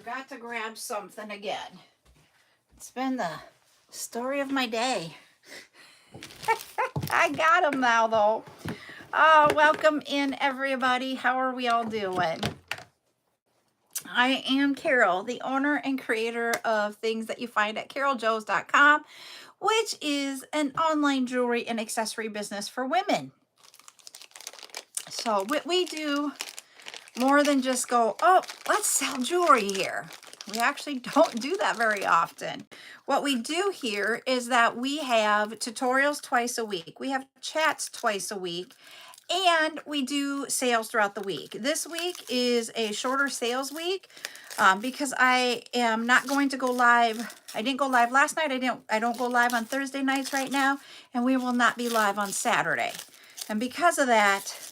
Forgot to grab something again. It's been the story of my day. I got them now, though. Welcome in, everybody. How are we all doing? I am Carol, the owner and creator of things that you find at CarolJo's.com, which is an online jewelry and accessory business for women. So we do more than just go, oh, let's sell jewelry here. We actually don't do that very often. What we do here is that we have tutorials twice a week. We have chats twice a week. And we do sales throughout the week. This week is a shorter sales week because I am not going to go live. I didn't go live last night. I don't go live on Thursday nights right now. And we will not be live on Saturday. And because of that,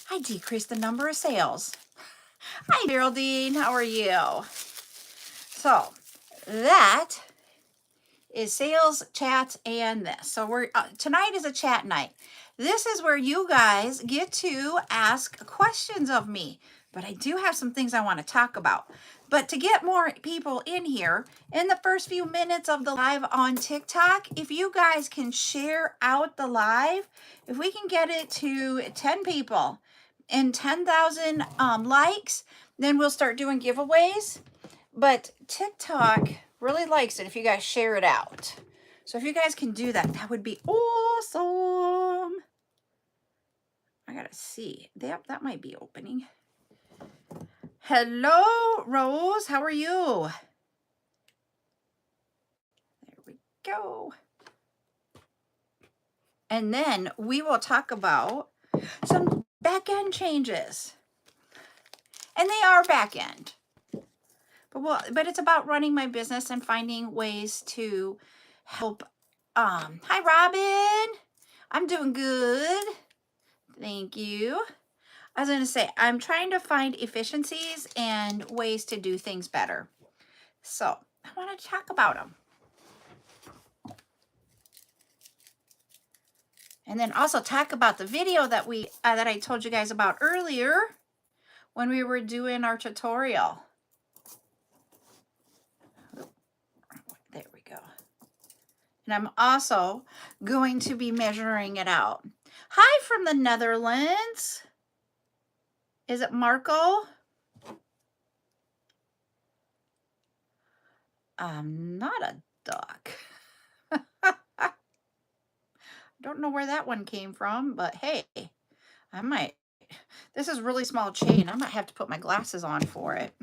I decreased the number of sales. Hi, Geraldine. How are you? So that is sales, chats, and this. So we're tonight is a chat night. This is where you guys get to ask questions of me. But I do have some things I want to talk about. But to get more people in here, in the first few minutes of the live on TikTok, if you guys can share out the live, if we can get it to 10 people and 10,000 likes, then we'll start doing giveaways. But TikTok really likes it if you guys share it out. So if you guys can do that, that would be awesome. I gotta see. That might be opening. Hello, Rose. How are you? There we go. And then we will talk about some back-end changes. And they are back-end. But it's about running my business and finding ways to help. Hi, Robin. I'm doing good. Thank you. I was going to say, I'm trying to find efficiencies and ways to do things better. So I want to talk about them. And then also talk about the video that that I told you guys about earlier when we were doing our tutorial. There we go. And I'm also going to be measuring it out. Hi from the Netherlands. Is it Marco? I'm not a duck. Don't know where that one came from, but hey, I might. This is really small chain. I might have to put my glasses on for it.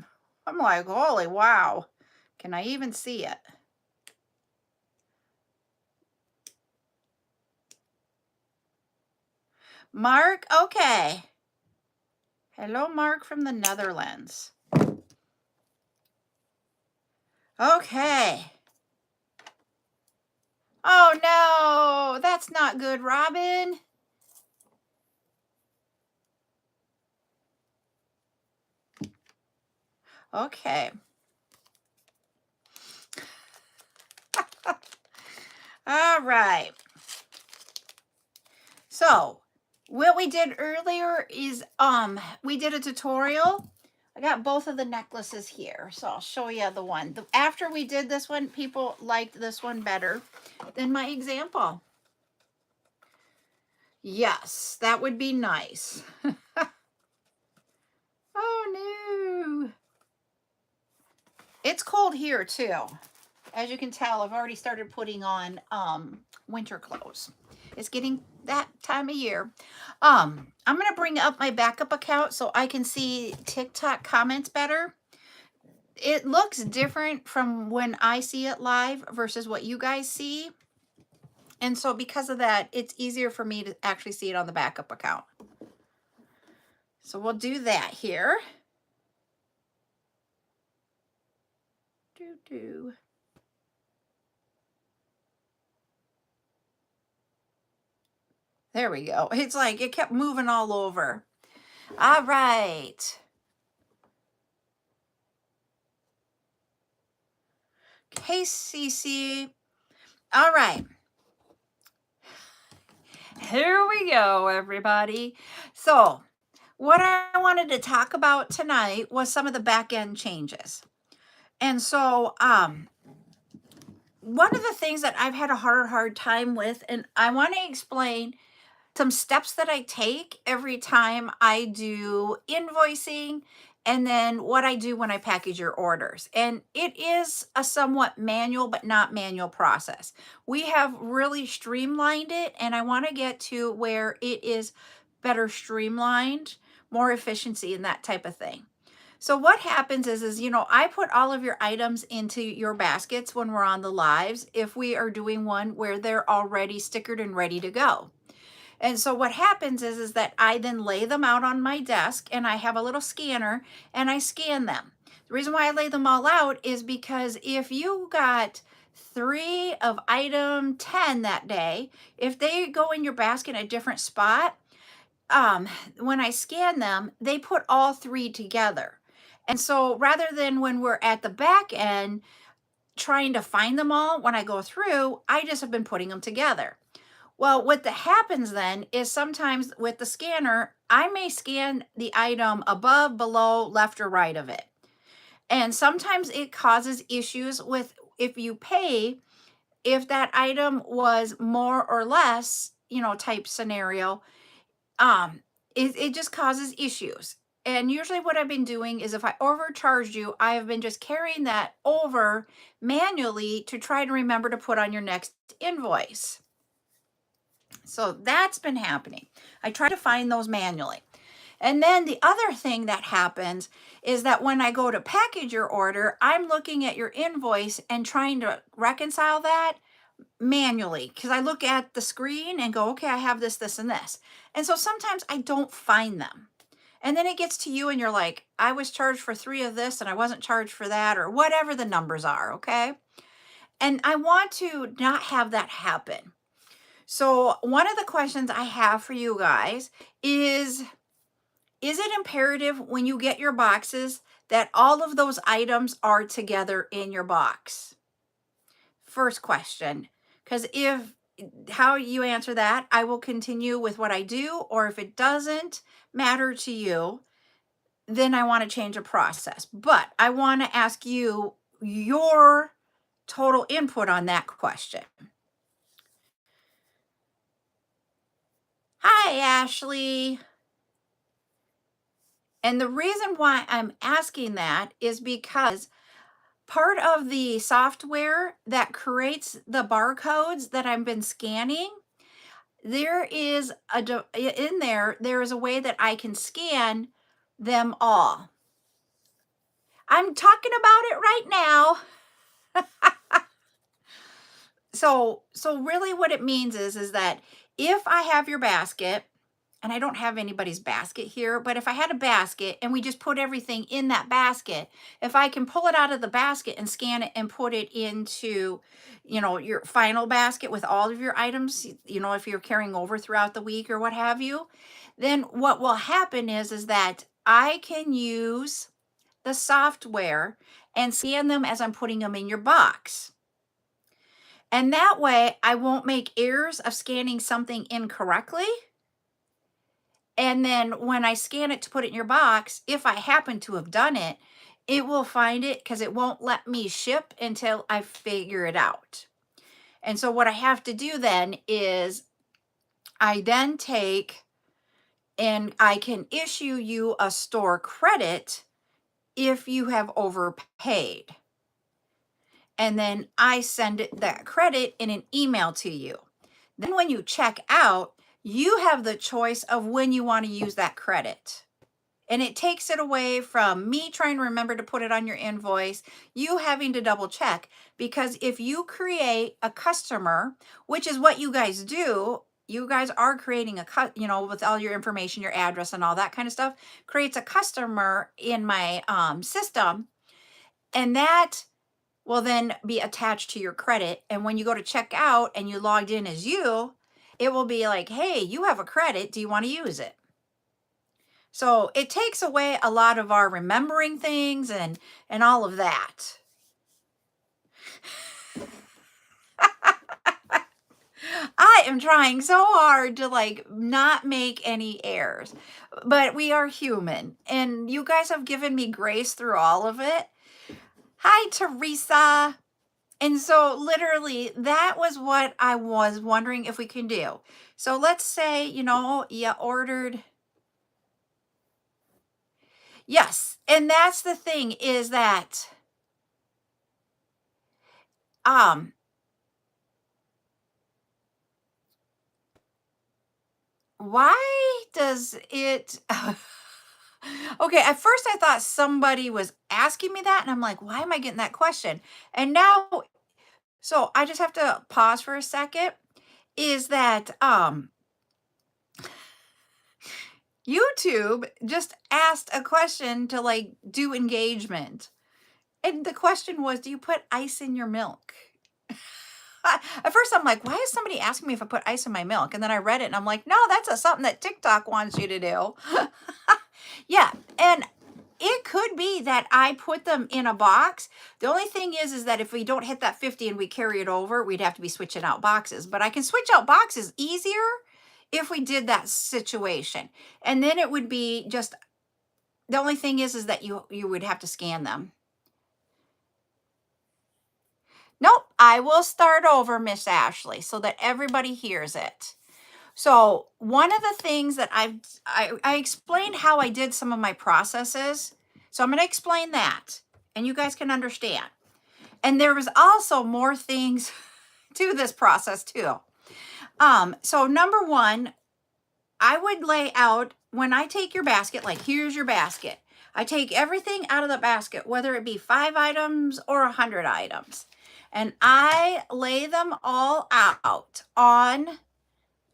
I'm like, holy wow. Can I even see it? Mark, okay. Hello, Mark from the Netherlands. Okay. Oh, no, that's not good, Robin. Okay. All right. So what we did earlier is we did a tutorial. I got both of the necklaces here, so I'll show you the one. After we did this one, people liked this one better than my example. Yes, that would be nice. Oh no. It's cold here too. As you can tell, I've already started putting on winter clothes. It's getting that time of year. I'm going to bring up my backup account so I can see TikTok comments better. It looks different from when I see it live versus what you guys see. And so because of that, it's easier for me to actually see it on the backup account. So we'll do that here. There we go. It's like it kept moving all over. All right. Hey, CC. All right. Here we go, everybody. So what I wanted to talk about tonight was some of the back end changes. And so, one of the things that I've had a hard time with, and I want to explain some steps that I take every time I do invoicing, and then what I do when I package your orders. And it is a somewhat manual, but not manual process. We have really streamlined it, and I want to get to where it is better streamlined, more efficiency, and that type of thing. So what happens is, I put all of your items into your baskets when we're on the lives, if we are doing one where they're already stickered and ready to go. And so what happens is that I then lay them out on my desk, and I have a little scanner and I scan them. The reason why I lay them all out is because if you got 3 of item 10 that day, if they go in your basket in a different spot, when I scan them, they put all 3 together. And so rather than when we're at the back end trying to find them all when I go through, I just have been putting them together. Well, what that happens then is sometimes with the scanner, I may scan the item above, below, left, or right of it. And sometimes it causes issues with, if you pay, if that item was more or less, type scenario, um, it just causes issues. And usually what I've been doing is if I overcharged you, I have been just carrying that over manually to try to remember to put on your next invoice. So that's been happening. I try to find those manually. And then the other thing that happens is that when I go to package your order, I'm looking at your invoice and trying to reconcile that manually, because I look at the screen and go, okay, I have this, this, and this. And so sometimes I don't find them. And then it gets to you and you're like, I was charged for 3 of this and I wasn't charged for that, or whatever the numbers are, okay? And I want to not have that happen. So one of the questions I have for you guys is it imperative when you get your boxes that all of those items are together in your box? First question, because if how you answer that, I will continue with what I do, or if it doesn't matter to you, then I want to change a process. But I want to ask you your total input on that question. Hi, Ashley. And the reason why I'm asking that is because part of the software that creates the barcodes that I've been scanning, there is there is a way that I can scan them all. I'm talking about it right now. So really what it means is that if I have your basket, and I don't have anybody's basket here, but if I had a basket and we just put everything in that basket, if I can pull it out of the basket and scan it and put it into, your final basket with all of your items, if you're carrying over throughout the week or what have you, then what will happen is that I can use the software and scan them as I'm putting them in your box. And that way I won't make errors of scanning something incorrectly. And then when I scan it to put it in your box, if I happen to have done it, it will find it because it won't let me ship until I figure it out. And so what I have to do then is I then take and I can issue you a store credit if you have overpaid. And then I send that credit in an email to you. Then when you check out, you have the choice of when you want to use that credit. And it takes it away from me trying to remember to put it on your invoice, you having to double check. Because if you create a customer, which is what you guys do, you guys are creating with all your information, your address and all that kind of stuff, creates a customer in my system. And that will then be attached to your credit. And when you go to check out and you logged in as you, it will be like, hey, you have a credit. Do you want to use it? So it takes away a lot of our remembering things and all of that. I am trying so hard to not make any errors, but we are human and you guys have given me grace through all of it. Hi, Teresa. And so literally that was what I was wondering if we can do. So let's say, you ordered. Yes. And that's the thing is that, um, why does it, okay, at first I thought somebody was asking me that and I'm like, why am I getting that question? And now, so I just have to pause for a second, is that, YouTube just asked a question to like do engagement. And the question was, do you put ice in your milk? At first, I'm like, why is somebody asking me if I put ice in my milk? And then I read it and I'm like, no, that's something that TikTok wants you to do. Yeah. And it could be that I put them in a box. The only thing is that if we don't hit that 50 and we carry it over, we'd have to be switching out boxes. But I can switch out boxes easier if we did that situation. And then it would be just, the only thing is that you would have to scan them. Nope, I will start over, Miss Ashley, so that everybody hears it. So one of the things that I explained how I did some of my processes. So I'm going to explain that, and you guys can understand. And there was also more things to this process too. So number one, I would lay out when I take your basket, like here's your basket. I take everything out of the basket, whether it be 5 items or 100 items. And I lay them all out on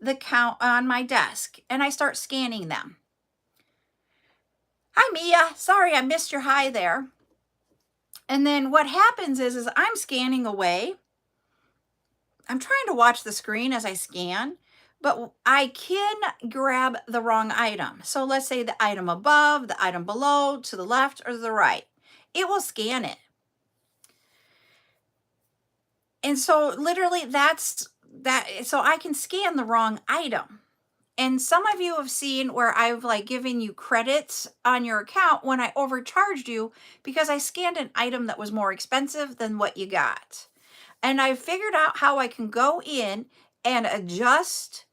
the count on my desk and I start scanning them. Hi, Mia. Sorry, I missed your hi there. And then what happens is I'm scanning away. I'm trying to watch the screen as I scan, but I can grab the wrong item. So let's say the item above, the item below, to the left or the right. It will scan it. And so literally that's that. So I can scan the wrong item. And some of you have seen where I've like given you credits on your account when I overcharged you because I scanned an item that was more expensive than what you got. And I figured out how I can go in and adjust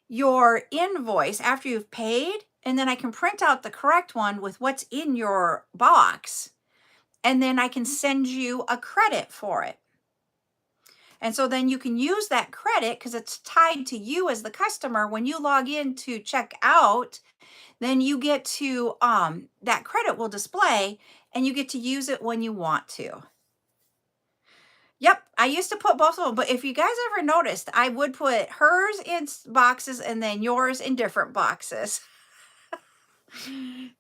your invoice after you've paid. And then I can print out the correct one with what's in your box. And then I can send you a credit for it. And so then you can use that credit because it's tied to you as the customer. When you log in to check out, then you get to, that credit will display and you get to use it when you want to. Yep, I used to put both of them, but if you guys ever noticed, I would put hers in boxes and then yours in different boxes.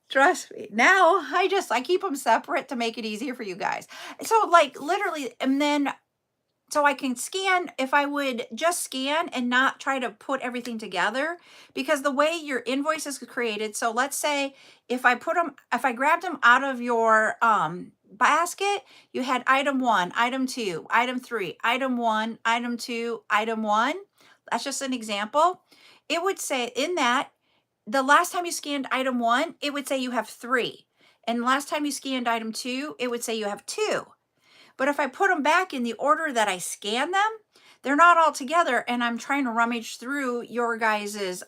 Trust me. Now I keep them separate to make it easier for you guys. So like literally, and then so I can scan, if I would just scan and not try to put everything together, because the way your invoice is created, so let's say if I grabbed them out of your basket, you had item 1, item 2, item 3, item 1, item 2, item 1. That's just an example. It would say in that, the last time you scanned item 1, it would say you have 3. And last time you scanned item 2, it would say you have 2. But if I put them back in the order that I scan them, they're not all together and I'm trying to rummage through your guys's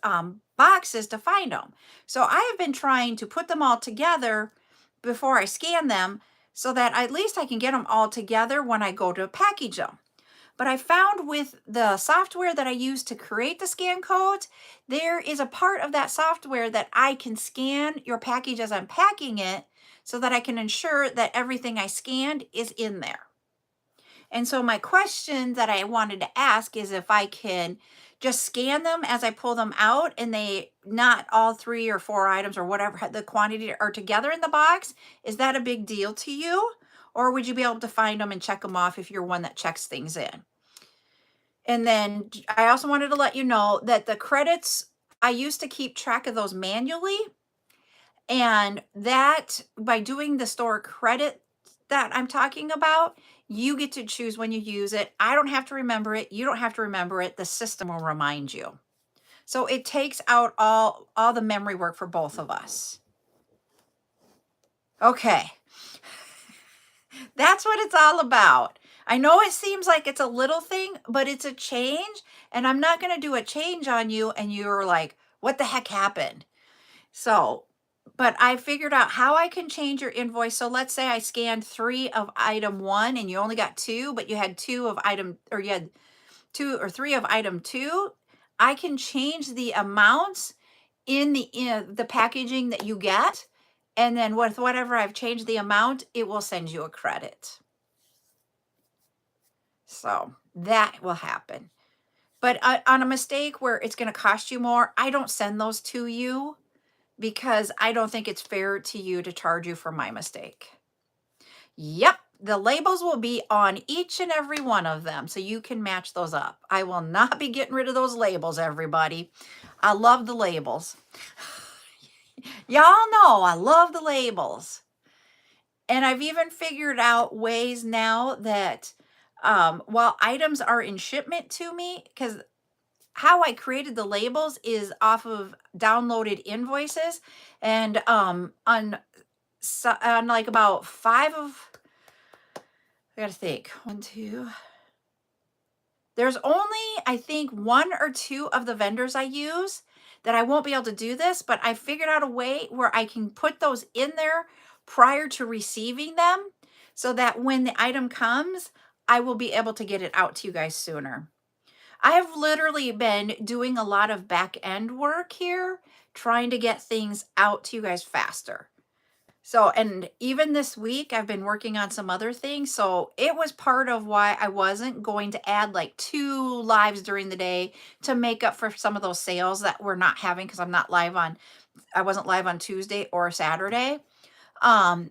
boxes to find them. So I have been trying to put them all together before I scan them so that at least I can get them all together when I go to package them. But I found with the software that I use to create the scan codes, there is a part of that software that I can scan your package as I'm packing it so that I can ensure that everything I scanned is in there. And so my question that I wanted to ask is if I can just scan them as I pull them out and they not all 3 or 4 items or whatever the quantity are together in the box. Is that a big deal to you? Or would you be able to find them and check them off if you're one that checks things in? And then I also wanted to let you know that the credits, I used to keep track of those manually. And that by doing the store credit that I'm talking about, you get to choose when you use it. I don't have to remember it. You don't have to remember it. The system will remind you. So it takes out all the memory work for both of us. Okay. That's what it's all about. I know it seems like it's a little thing, but it's a change. And I'm not going to do a change on you and you're like, what the heck happened? So, but I figured out how I can change your invoice. So let's say I scanned 3 of item 1 and you only got 2, but you had 2 of item, or you had 2 or 3 of item 2. I can change the amounts in the packaging that you get. And then with whatever I've changed the amount, it will send you a credit. So that will happen. But on a mistake where it's going to cost you more, I don't send those to you because I don't think it's fair to you to charge you for my mistake. Yep, the labels will be on each and every one of them, so you can match those up. I will not be getting rid of those labels, everybody. I love the labels. Y'all know I love the labels. And I've even figured out ways now that while items are in shipment to me, because how I created the labels is off of downloaded invoices, and on like about 5 of, I gotta think, 1, 2. There's only, I think, 1 or 2 of the vendors I use that I won't be able to do this, but I figured out a way where I can put those in there prior to receiving them so that when the item comes, I will be able to get it out to you guys sooner. I have literally been doing a lot of back end work here, trying to get things out to you guys faster. So, and even this week, I've been working on some other things. So it was part of why I wasn't going to add like 2 lives during the day to make up for some of those sales that we're not having because I wasn't live on Tuesday or Saturday. Um,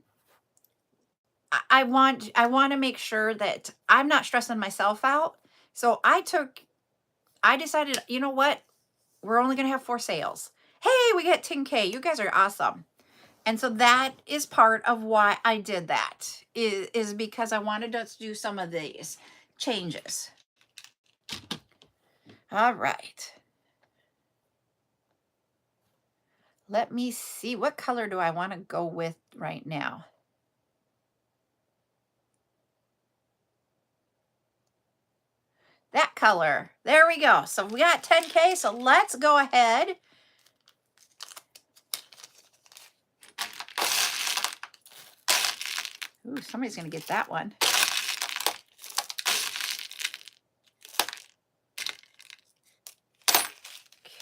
I want to make sure that I'm not stressing myself out. So I decided, you know what? We're only going to have 4 sales. Hey, we get 10K. You guys are awesome. And so that is part of why I did that, is because I wanted us to do some of these changes. All right. Let me see. What color do I want to go with right now? That color. There we go. So we got 10K. So let's go ahead. Ooh, somebody's going to get that one.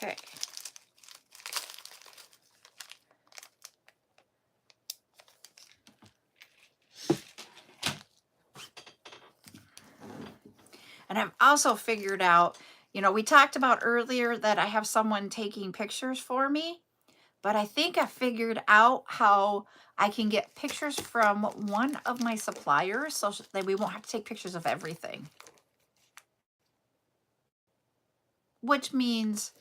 Okay. And I've also figured out, we talked about earlier that I have someone taking pictures for me, but I think I figured out how I can get pictures from one of my suppliers so that we won't have to take pictures of everything. Which means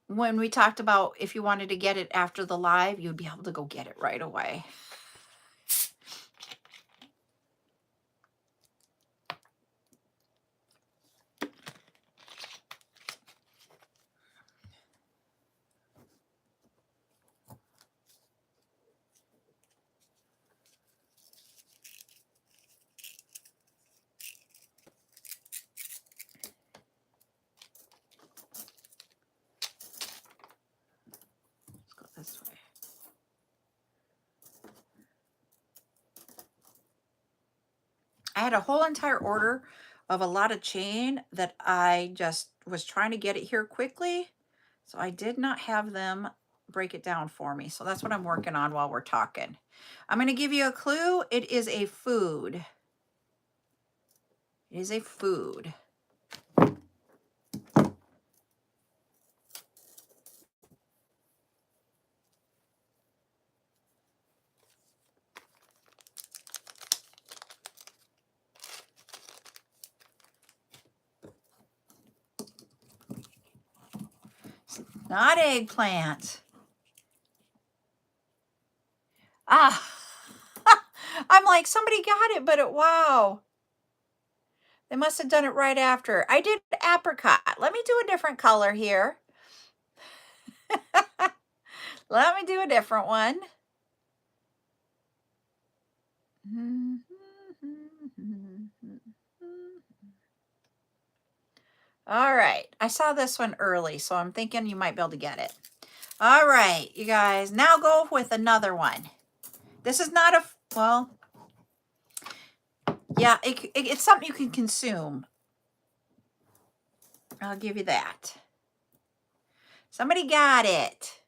when we talked about if you wanted to get it after the live, you'd be able to go get it right away. Let's go this way. I had a whole entire order of a lot of chain that I just was trying to get it here quickly. So I did not have them break it down for me. So that's what I'm working on while we're talking. I'm going to give you a clue. It is a food. It is a food. It's not eggplant. Ah, I'm like, somebody got it, but wow. They must have done it right after. I did apricot. Let me do a different color here. Let me do a different one. All right. I saw this one early, so I'm thinking you might be able to get it. All right, you guys. Now go with another one. This is not a, well, yeah, it's something you can consume. I'll give you that. Somebody got it.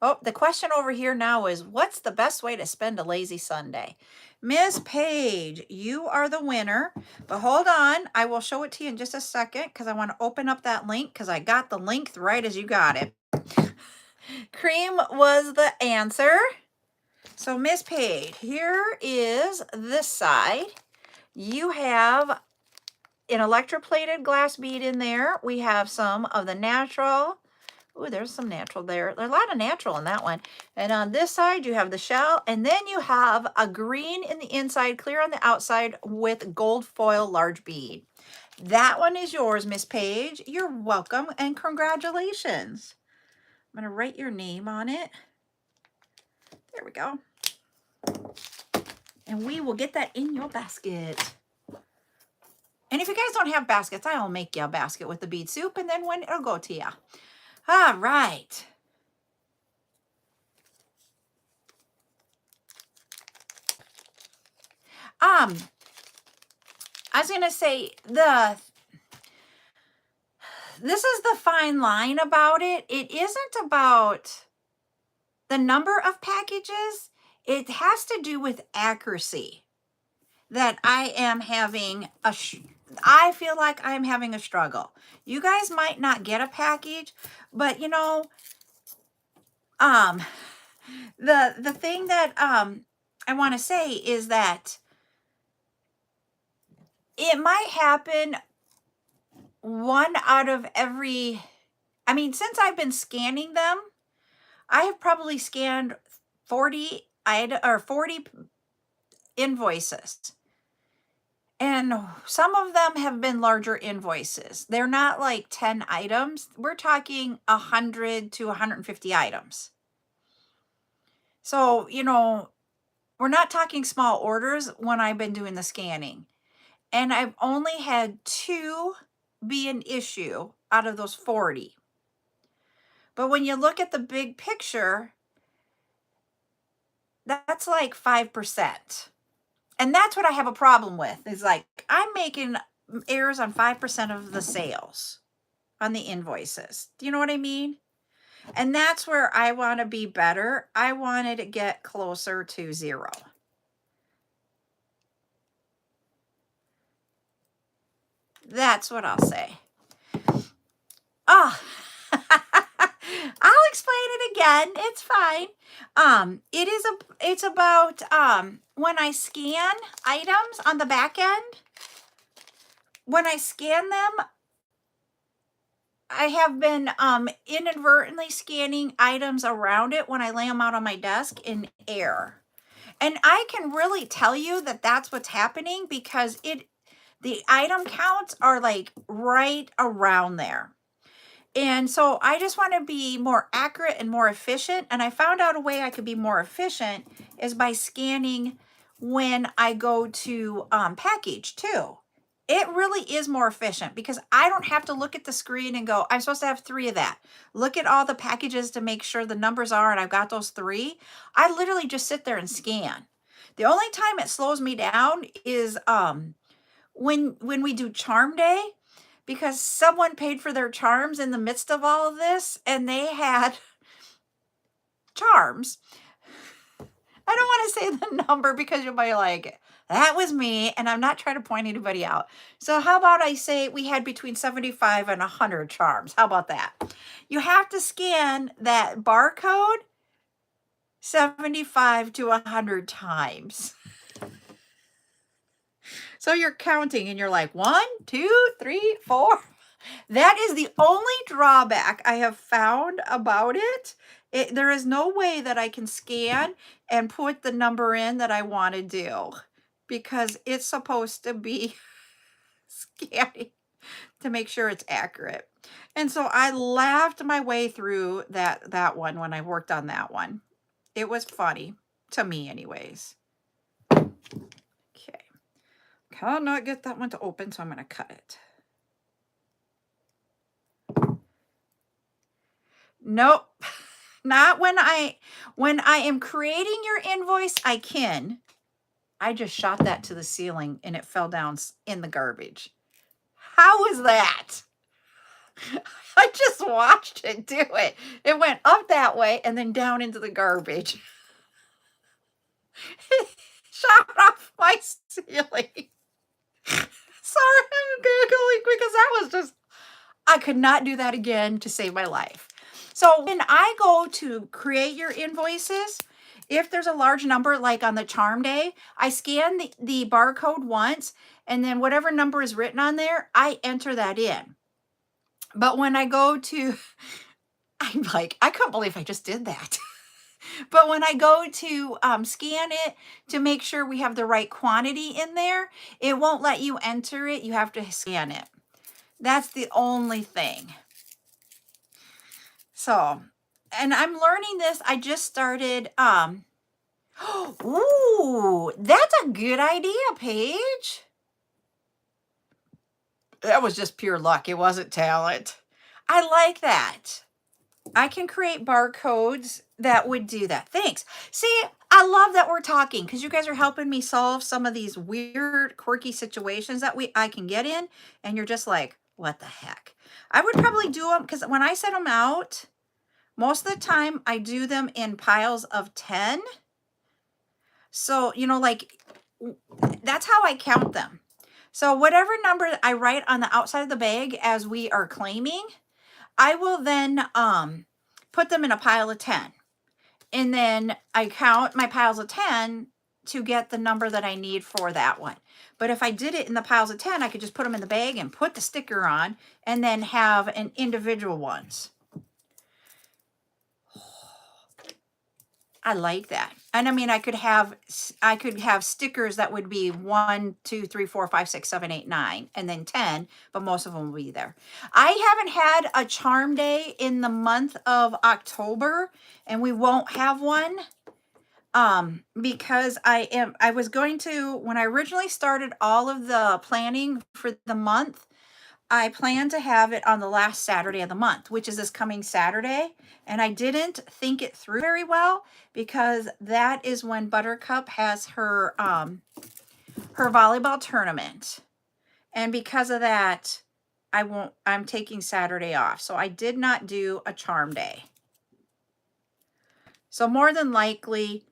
Oh, the question over here now is, what's the best way to spend a lazy Sunday? Miss Paige, you are the winner. But hold on, I will show it to you in just a second because I want to open up that link because I got the link right as you got it. Cream was the answer. So Miss Paige, here is this side. You have an electroplated glass bead in there. We have some of the natural. Oh, there's some natural there. There's a lot of natural in that one. And on this side, you have the shell. And then you have a green in the inside, clear on the outside with gold foil large bead. That one is yours, Miss Paige. You're welcome and congratulations. I'm going to write your name on it. There we go. And we will get that in your basket. And if you guys don't have baskets, I'll make you a basket with the bead soup, and then when it'll go to you. All right. I was gonna say this is the fine line about it. It isn't about the number of packages. It has to do with accuracy. That I am having I feel like I'm having a struggle. You guys might not get a package, but you know, the thing that I want to say is that it might happen one out of every, I mean, since I've been scanning them, I have probably scanned 40 invoices. And some of them have been larger invoices. They're not like 10 items. We're talking 100 to 150 items. So, you know, we're not talking small orders when I've been doing the scanning. And I've only had 2 be an issue out of those 40. But when you look at the big picture, that's like 5%. And that's what I have a problem with, is like I'm making errors on 5% of the sales on the invoices. Do you know what I mean? And that's where I want to be better. I wanted to get closer to 0. That's what I'll say. Oh, I'll explain it again. It's fine. It's about when I scan items on the back end. When I scan them, I have been inadvertently scanning items around it when I lay them out on my desk in air. And I can really tell you that that's what's happening because the item counts are like right around there. And so I just want to be more accurate and more efficient. And I found out a way I could be more efficient is by scanning when I go to package too. It really is more efficient because I don't have to look at the screen and go, I'm supposed to have 3 of that. Look at all the packages to make sure the numbers are and I've got those 3. I literally just sit there and scan. The only time it slows me down is when we do charm day, because someone paid for their charms in the midst of all of this and they had charms. I don't want to say the number because you'll be like, that was me, and I'm not trying to point anybody out. So how about I say we had between 75 and 100 charms? How about that? You have to scan that barcode 75 to 100 times. So you're counting and you're like 1, 2, 3, 4. That is the only drawback I have found about it. There is no way that I can scan and put the number in that I want to do because it's supposed to be scanning to make sure it's accurate. And so I laughed my way through that one when I worked on that one. It was funny to me anyways. Okay. Cannot get that one to open, so I'm going to cut it. Nope. Not when I am creating your invoice, I can. I just shot that to the ceiling and it fell down in the garbage. How was that? I just watched it do it. It went up that way and then down into the garbage. Shot off my ceiling. Sorry, I'm giggling because that was just, I could not do that again to save my life. So when I go to create your invoices, if there's a large number, like on the charm day, I scan the barcode once, and then whatever number is written on there, I enter that in. But when I go to, I'm like, I couldn't believe I just did that. But when I go to scan it to make sure we have the right quantity in there, it won't let you enter it. You have to scan it. That's the only thing. So, and I'm learning this. I just started. Ooh, that's a good idea, Paige. That was just pure luck. It wasn't talent. I like that. I can create barcodes that would do that. Thanks. See, I love that we're talking because you guys are helping me solve some of these weird, quirky situations that I can get in. And you're just like, what the heck? I would probably do them because when I set them out, most of the time I do them in piles of 10. So, you know, like that's how I count them. So whatever number I write on the outside of the bag as we are claiming, I will then put them in a pile of 10. And then I count my piles of 10 to get the number that I need for that one. But if I did it in the piles of 10, I could just put them in the bag and put the sticker on and then have an individual ones. I like that. And I mean, I could have stickers that would be 1, 2, 3, 4, 5, 6, 7, 8, 9, and then 10, but most of them will be there. I haven't had a charm day in the month of October, and we won't have one because I was going to, when I originally started all of the planning for the month, I plan to have it on the last Saturday of the month, which is this coming Saturday. And I didn't think it through very well because that is when Buttercup has her volleyball tournament. And because of that, I'm taking Saturday off. So I did not do a charm day. So more than likely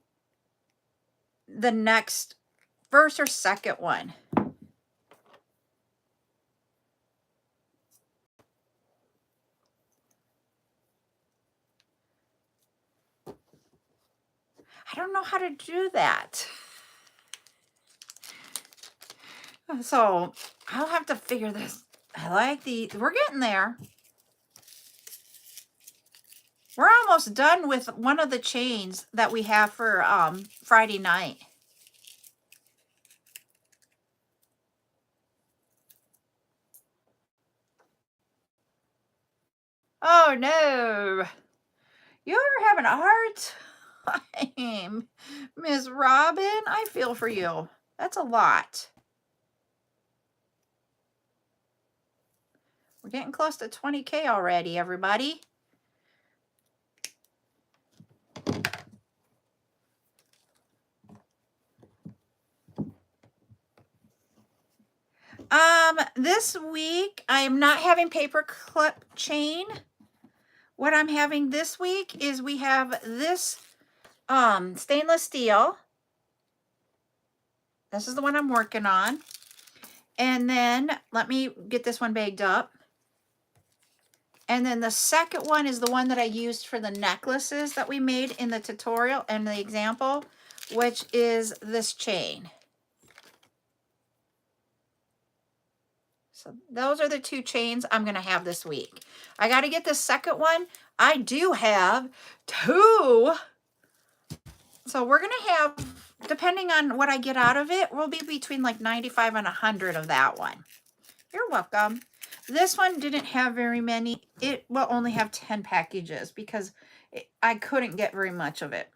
the next first or second one. I don't know how to do that. So I'll have to figure this. I like we're getting there. We're almost done with one of the chains that we have for Friday night. Oh no. You're having a hard time, Miss Robin. I feel for you. That's a lot. We're getting close to 20K already, everybody. This week I am not having paper clip chain. What I'm having this week is we have this stainless steel. This is the one I'm working on. And then let me get this one bagged up. And then the second one is the one that I used for the necklaces that we made in the tutorial and the example, which is this chain. So those are the two chains I'm going to have this week. I got to get the second one. I do have 2. So we're going to have, depending on what I get out of it, will be between like 95 and 100 of that one. You're welcome. This one didn't have very many. It will only have 10 packages because I couldn't get very much of it.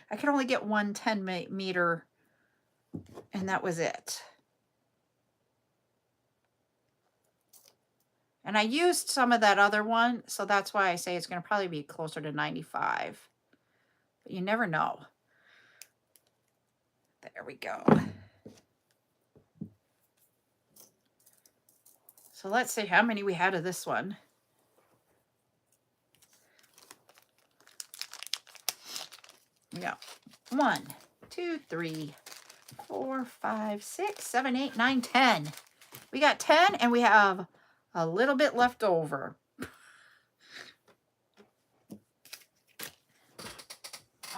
I could only get one 10 meter And that was it. And I used some of that other one, so that's why I say it's going to probably be closer to 95. But you never know. There we go. So let's see how many we had of this one. Yeah. 1, 2, 3, 4, 5, 6, 7, 8, 9, 10. We got 10 and we have a little bit left over. All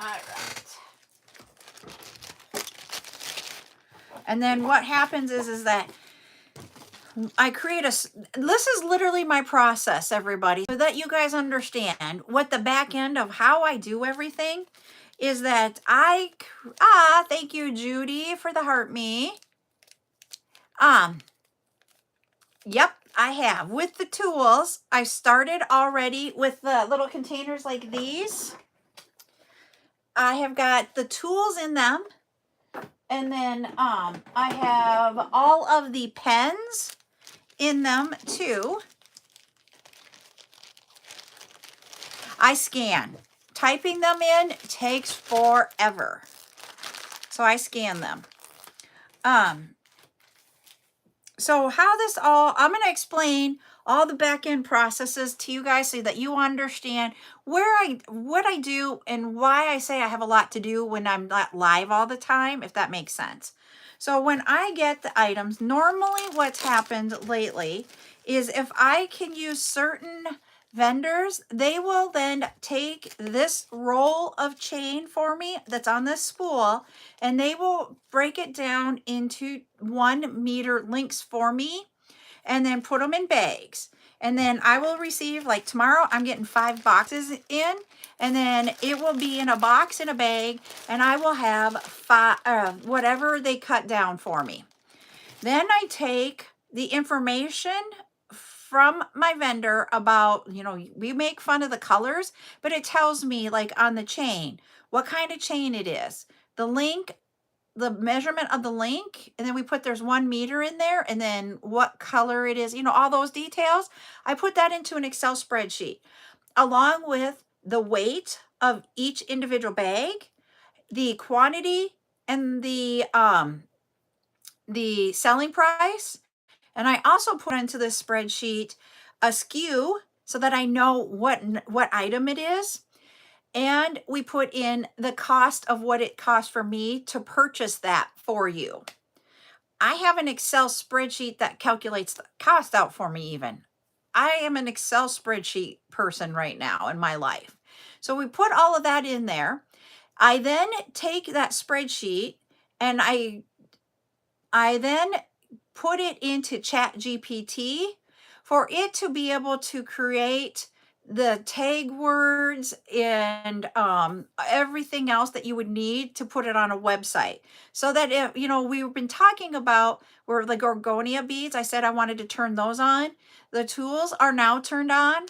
right. And then what happens is that I create this is literally my process, everybody, so that you guys understand what the back end of how I do everything is. That thank you, Judy, for the heart me. Yep, I have. With the tools, I started already with the little containers like these. I have got the tools in them. And then I have all of the pens in them too. I scan. Typing them in takes forever. So I scan them. So how this all, I'm going to explain all the back end processes to you guys so that you understand what I do and why I say I have a lot to do when I'm not live all the time, if that makes sense. So when I get the items, normally what's happened lately is if I can use certain vendors, they will then take this roll of chain for me that's on this spool, and they will break it down into 1 meter links for me and then put them in bags. And then I will receive, like tomorrow, I'm getting 5 boxes in, and then it will be in a box in a bag, and I will have 5, whatever they cut down for me. Then I take the information from my vendor about, we make fun of the colors, but it tells me like on the chain, what kind of chain it is, the link, the measurement of the link, and then we put there's 1 meter in there, and then what color it is, all those details. I put that into an Excel spreadsheet along with the weight of each individual bag, the quantity, and the selling price. And I also put into this spreadsheet a SKU so that I know what item it is. And we put in the cost of what it costs for me to purchase that for you. I have an Excel spreadsheet that calculates the cost out for me even. I am an Excel spreadsheet person right now in my life. So we put all of that in there. I then take that spreadsheet and I then put it into ChatGPT for it to be able to create the tag words and everything else that you would need to put it on a website. So that if, we've been talking about where the Gorgonia beads, I said I wanted to turn those on. The tools are now turned on.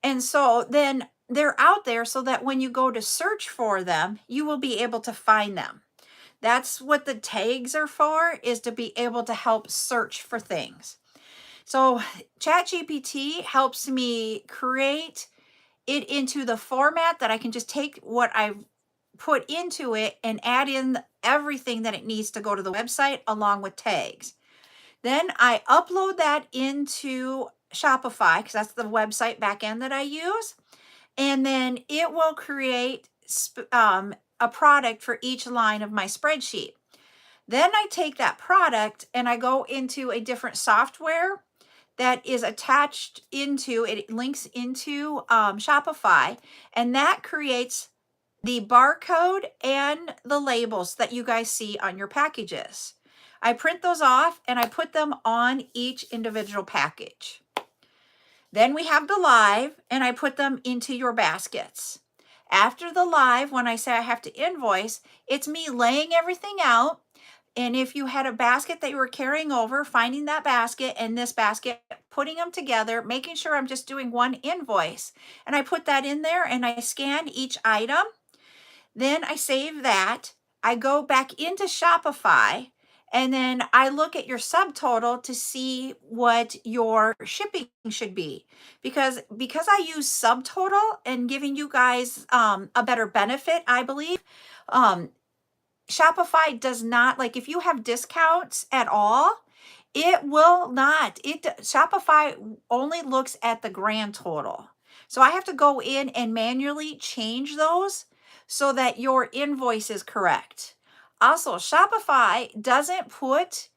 And so then they're out there so that when you go to search for them, you will be able to find them. That's what the tags are for, is to be able to help search for things. So ChatGPT helps me create it into the format that I can just take what I've put into it and add in everything that it needs to go to the website along with tags. Then I upload that into Shopify, because that's the website backend that I use. And then it will create a product for each line of my spreadsheet. Then I take that product and I go into a different software that is attached into, it links into Shopify, and that creates the barcode and the labels that you guys see on your packages. I print those off and I put them on each individual package. Then we have the live, and I put them into your baskets. After the live, when I say I have to invoice, it's me laying everything out. And if you had a basket that you were carrying over, finding that basket and this basket, putting them together, making sure I'm just doing one invoice. And I put that in there and I scan each item. Then I save that. I go back into Shopify, and then I look at your subtotal to see what your shipping should be. Because I use subtotal and giving you guys a better benefit, I believe. Shopify does not, like, if you have discounts at all, it will not. Shopify only looks at the grand total. So I have to go in and manually change those so that your invoice is correct. Also, Shopify doesn't put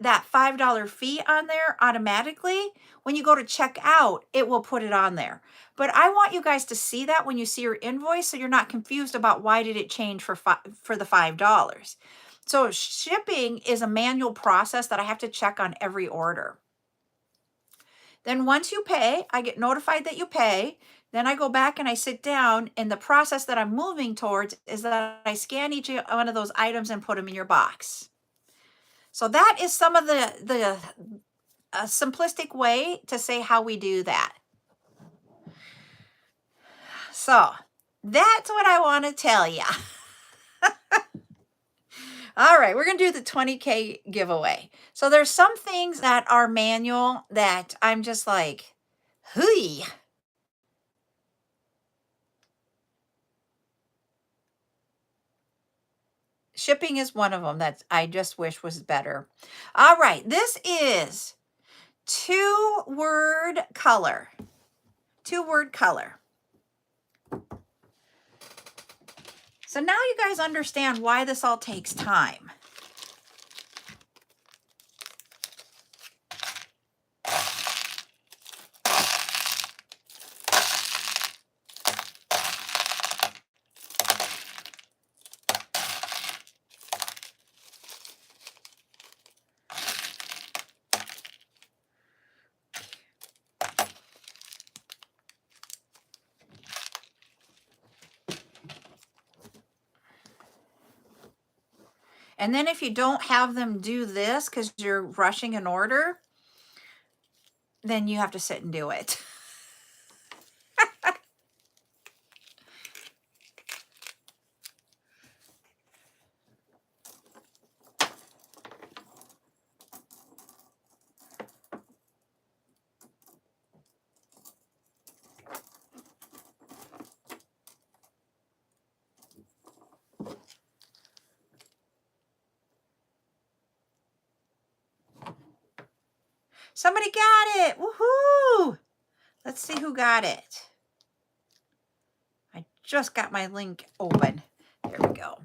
that $5 fee on there automatically. When you go to check out, it will put it on there. But I want you guys to see that when you see your invoice, so you're not confused about why did it change for the $5. So shipping is a manual process that I have to check on every order. Then once you pay, I get notified that you pay. Then I go back and I sit down, and the process that I'm moving towards is that I scan each one of those items and put them in your box. So that is some of the simplistic way to say how we do that. So that's what I want to tell you. All right, we're going to do the 20K giveaway. So there's some things that are manual that I'm just like, hooey. Shipping is one of them that I just wish was better. All right, this is 2-word color. 2-word color. So now you guys understand why this all takes time. And then if you don't have them do this because you're rushing an order, then you have to sit and do it. Somebody got it. Woohoo! Let's see who got it. I just got my link open. There we go.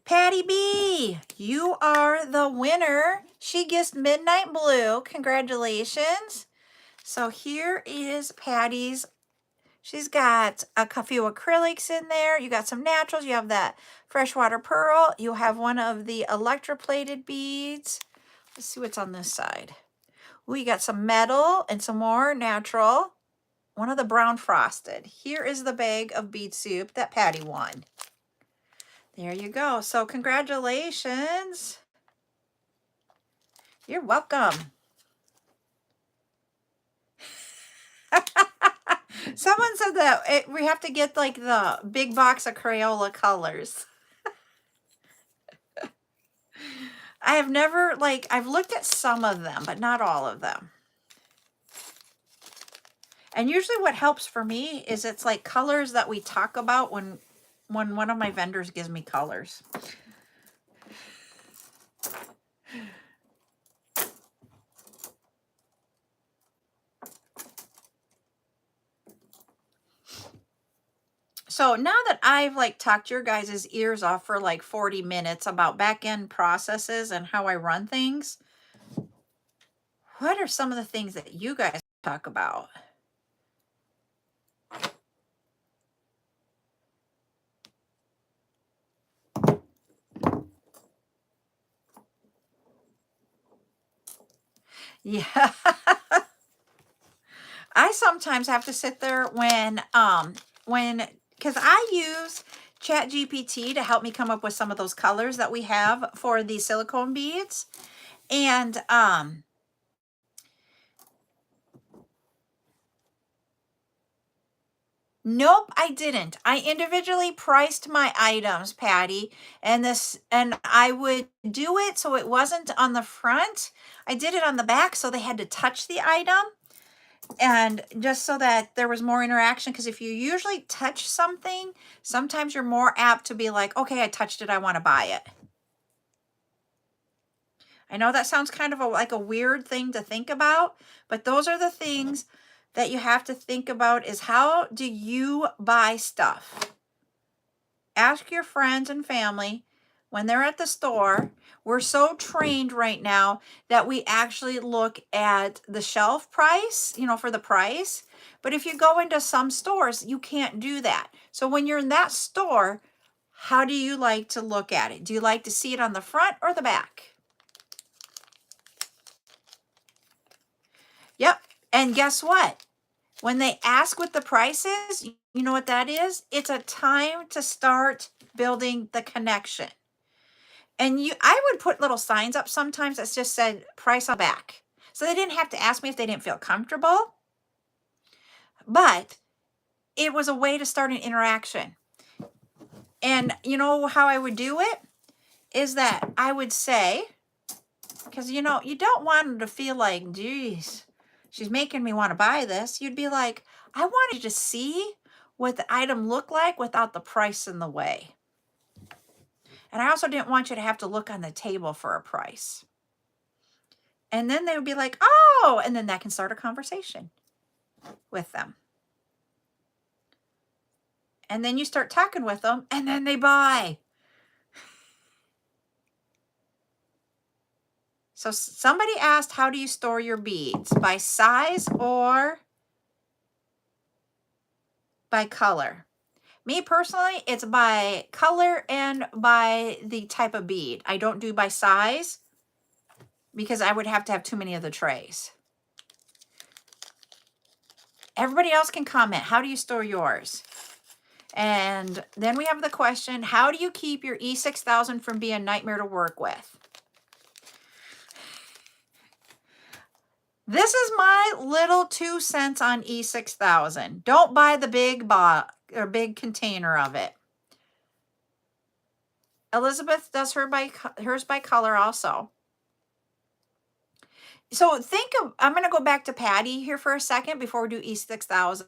Patty B, you are the winner. She guessed Midnight Blue. Congratulations. So here is Patty's. She's got a few acrylics in there. You got some naturals. You have that freshwater pearl. You have one of the electroplated beads. Let's see what's on this side. Ooh, you got some metal and some more natural. One of the brown frosted. Here is the bag of bead soup that Patty won. There you go. So congratulations. You're welcome. Someone said that we have to get like the big box of Crayola colors. I have never, I've looked at some of them, but not all of them. And usually what helps for me is it's like colors that we talk about when one of my vendors gives me colors. So now that I've talked your guys' ears off for 40 minutes about back-end processes and how I run things, what are some of the things that you guys talk about? Yeah. I sometimes have to sit there when because I use ChatGPT to help me come up with some of those colors that we have for the silicone beads. And Nope, I didn't. I individually priced my items, Patty, and I would do it so it wasn't on the front. I did it on the back so they had to touch the item, and just so that there was more interaction, because if you usually touch something, sometimes you're more apt to be like, okay, I touched it, I want to buy it. I know that sounds kind of like a weird thing to think about, but those are the things that you have to think about, is how do you buy stuff? Ask your friends and family when they're at the store. We're so trained right now that we actually look at the shelf price, for the price. But if you go into some stores, you can't do that. So when you're in that store, how do you like to look at it? Do you like to see it on the front or the back? Yep. And guess what? When they ask what the price is, you know what that is? It's a time to start building the connection. And I would put little signs up sometimes that just said price on back. So they didn't have to ask me if they didn't feel comfortable. But it was a way to start an interaction. And you know how I would do it? Is that I would say, because you don't want them to feel like, geez, she's making me want to buy this. You'd be like, I wanted you to see what the item looked like without the price in the way. And I also didn't want you to have to look on the table for a price. And then they would be like, oh, and then that can start a conversation with them. And then you start talking with them, and then they buy. So somebody asked, how do you store your beads? By size or by color? Me personally, it's by color and by the type of bead. I don't do by size because I would have to have too many of the trays. Everybody else can comment. How do you store yours? And then we have the question, how do you keep your E6000 from being a nightmare to work with? This is my little 2 cents on E6000. Don't buy the big container of it. Elizabeth does hers by color also. So I'm going to go back to Patty here for a second before we do E6000.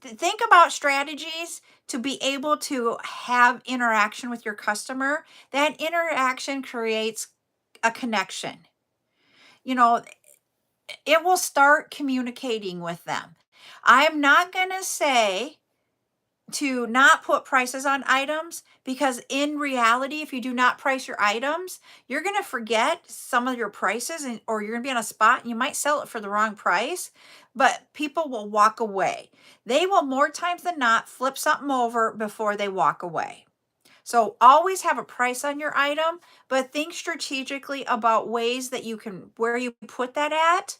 Think about strategies to be able to have interaction with your customer. That interaction creates a connection. It will start communicating with them. I'm not going to say to not put prices on items, because in reality, if you do not price your items, you're going to forget some of your prices, or you're going to be on a spot and you might sell it for the wrong price, but people will walk away. They will more times than not flip something over before they walk away. So always have a price on your item, but think strategically about ways that where you put that at,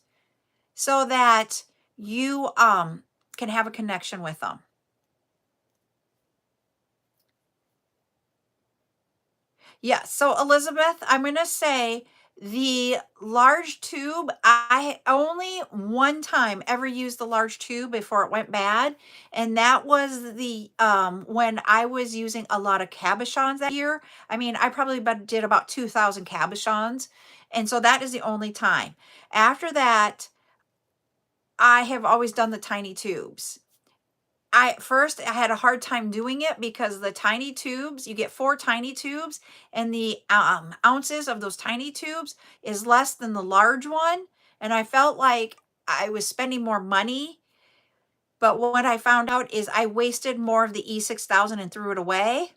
so that you can have a connection with them. Yeah, so Elizabeth, I'm going to say the large tube, I only one time ever used the large tube before it went bad. And that was when I was using a lot of cabochons that year. I mean, I probably did about 2,000 cabochons. And so that is the only time. After that, I have always done the tiny tubes. I had a hard time doing it because the tiny tubes, you get 4 tiny tubes, and the ounces of those tiny tubes is less than the large one. And I felt like I was spending more money. But what I found out is I wasted more of the E6000 and threw it away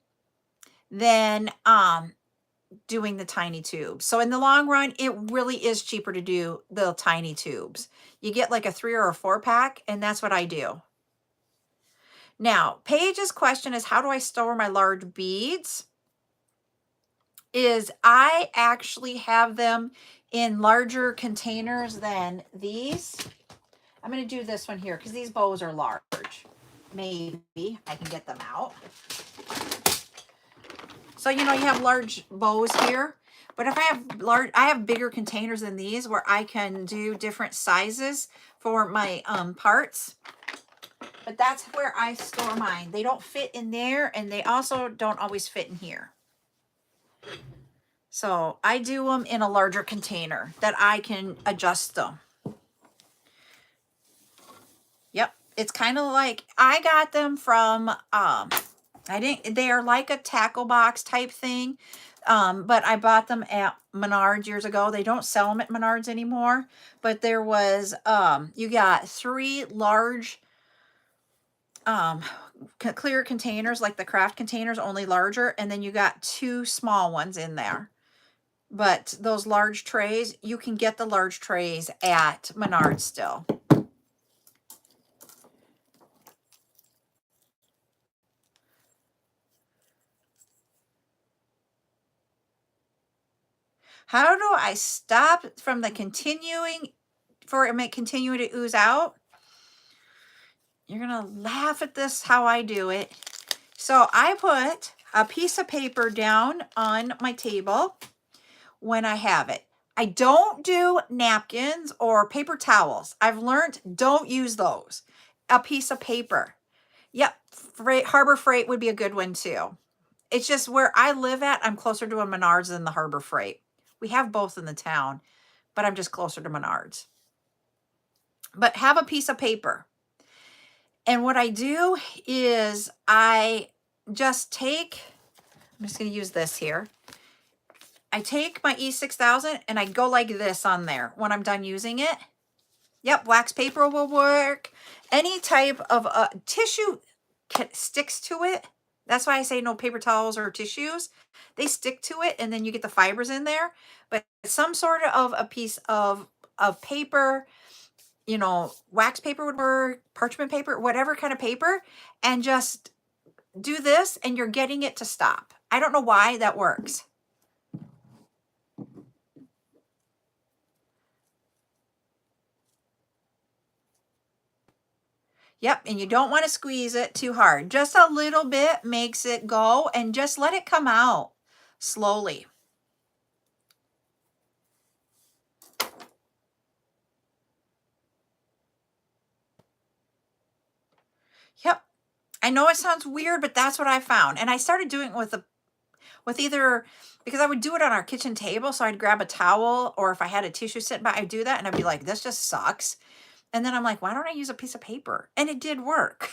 than doing the tiny tubes. So in the long run, it really is cheaper to do the tiny tubes. You get like a 3 or a 4 pack, and that's what I do. Now, Paige's question is, how do I store my large beads? I actually have them in larger containers than these. I'm going to do this one here because these bows are large. Maybe I can get them out. So, you have large bows here, But if I have bigger containers than these where I can do different sizes for my parts. But that's where I store mine. They don't fit in there, and they also don't always fit in here. So I do them in a larger container that I can adjust them. Yep. It's kind of like, I got them from, they are like a tackle box type thing. But I bought them at Menards years ago. They don't sell them at Menards anymore, but there was, you got 3 large, clear containers, like the craft containers, only larger. And then you got 2 small ones in there. But those large trays, you can get the large trays at Menards still. How do I stop from the continuing, for it may continue to ooze out? You're going to laugh at this, how I do it. So I put a piece of paper down on my table when I have it. I don't do napkins or paper towels. I've learned, don't use those. A piece of paper. Yep, Harbor Freight would be a good one too. It's just where I live at, I'm closer to a Menards than the Harbor Freight. We have both in the town, but I'm just closer to Menards. But have a piece of paper. And what I do is I just take, I'm just going to use this here. I take my E6000 and I go like this on there when I'm done using it. Yep, wax paper will work. Any type of tissue sticks to it. That's why I say no paper towels or tissues. They stick to it and then you get the fibers in there. But some sort of a piece of paper, you know, wax paper would work, parchment paper, whatever kind of paper, and just do this and you're getting it to stop. I don't know why that works. Yep, and you don't want to squeeze it too hard. Just a little bit makes it go, and just let it come out slowly. Yep. I know it sounds weird, but that's what I found. And I started doing it with either, because I would do it on our kitchen table, so I'd grab a towel, or if I had a tissue sitting by, I'd do that, and I'd be like, this just sucks. And then I'm like, why don't I use a piece of paper? And it did work.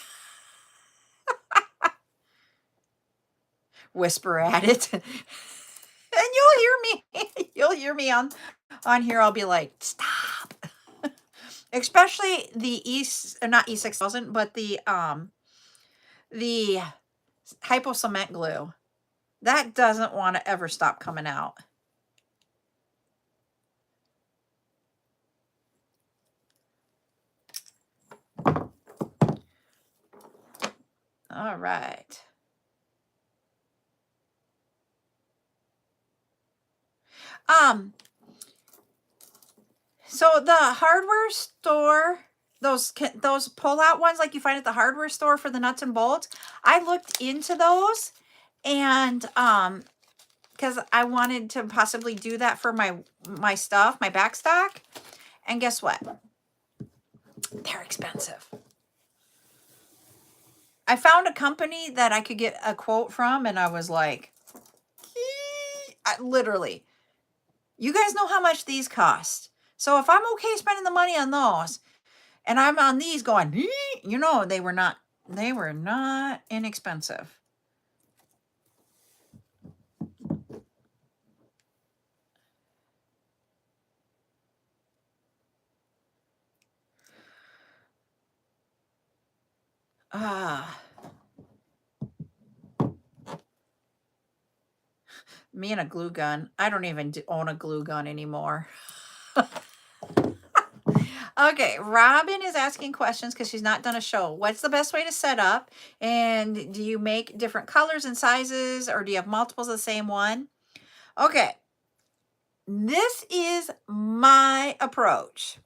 Whisper at it. And you'll hear me on here. I'll be like, stop. Especially the not E6000, but the hypo cement glue. That doesn't want to ever stop coming out. All right. So the hardware store, those pull-out ones like you find at the hardware store for the nuts and bolts, I looked into those, and because I wanted to possibly do that for my stuff, my back stock, and guess what? They're expensive. I found a company that I could get a quote from, and I was like, literally, you guys know how much these cost. So if I'm okay spending the money on those, and I'm on these going, you know, they were not inexpensive. Me and a glue gun. I don't even own a glue gun anymore. Okay, Robin is asking questions because she's not done a show. What's the best way to set up? And do you make different colors and sizes, or do you have multiples of the same one? Okay, this is my approach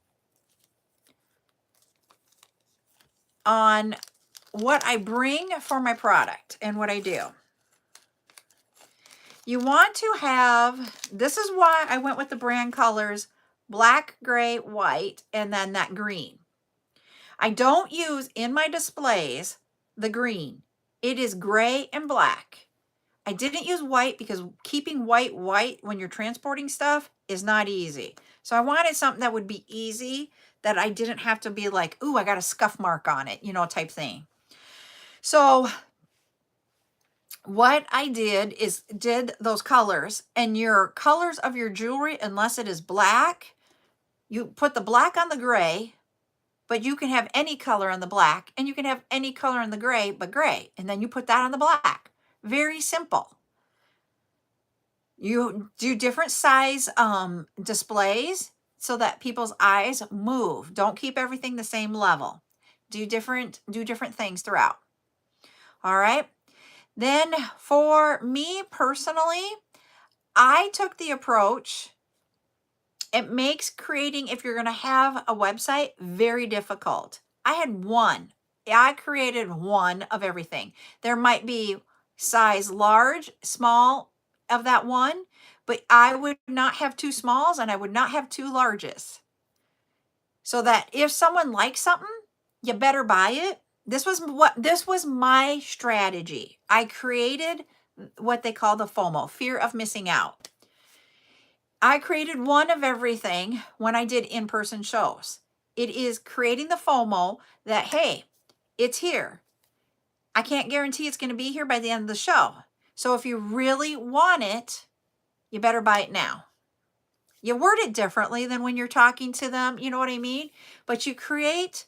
on what I bring for my product and what I do. You want to have, this is why I went with the brand colors, black, gray, white, and then that green. I don't use in my displays the green. It is gray and black. I didn't use white because keeping white when you're transporting stuff is not easy. So I wanted something that would be easy, that I didn't have to be like, ooh, I got a scuff mark on it, you know, type thing. So what I did is did those colors, and your colors of your jewelry, unless it is black, you put the black on the gray, but you can have any color on the black, and you can have any color on the gray, but gray. And then you put that on the black. Very simple. You do different size displays so that people's eyes move. Don't keep everything the same level. Do different things throughout. All right. Then for me personally, I took the approach, it makes creating, if you're going to have a website, very difficult. I had one. I created one of everything. There might be size large, small of that one, but I would not have two smalls and I would not have two larges. So that if someone likes something, you better buy it. This was my strategy. I created what they call the FOMO, fear of missing out. I created one of everything when I did in-person shows. It is creating the FOMO that, hey, it's here. I can't guarantee it's going to be here by the end of the show. So if you really want it, you better buy it now. You word it differently than when you're talking to them, you know what I mean? But you create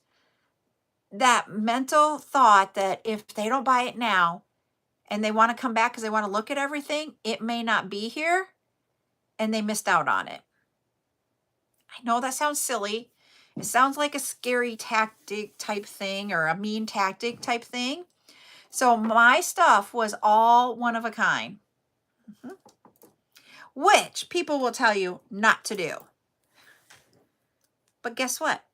that mental thought that if they don't buy it now and they want to come back because they want to look at everything, it may not be here and they missed out on it. I know that sounds silly. It sounds like a scary tactic type thing or a mean tactic type thing. So my stuff was all one of a kind, which people will tell you not to do. But guess what?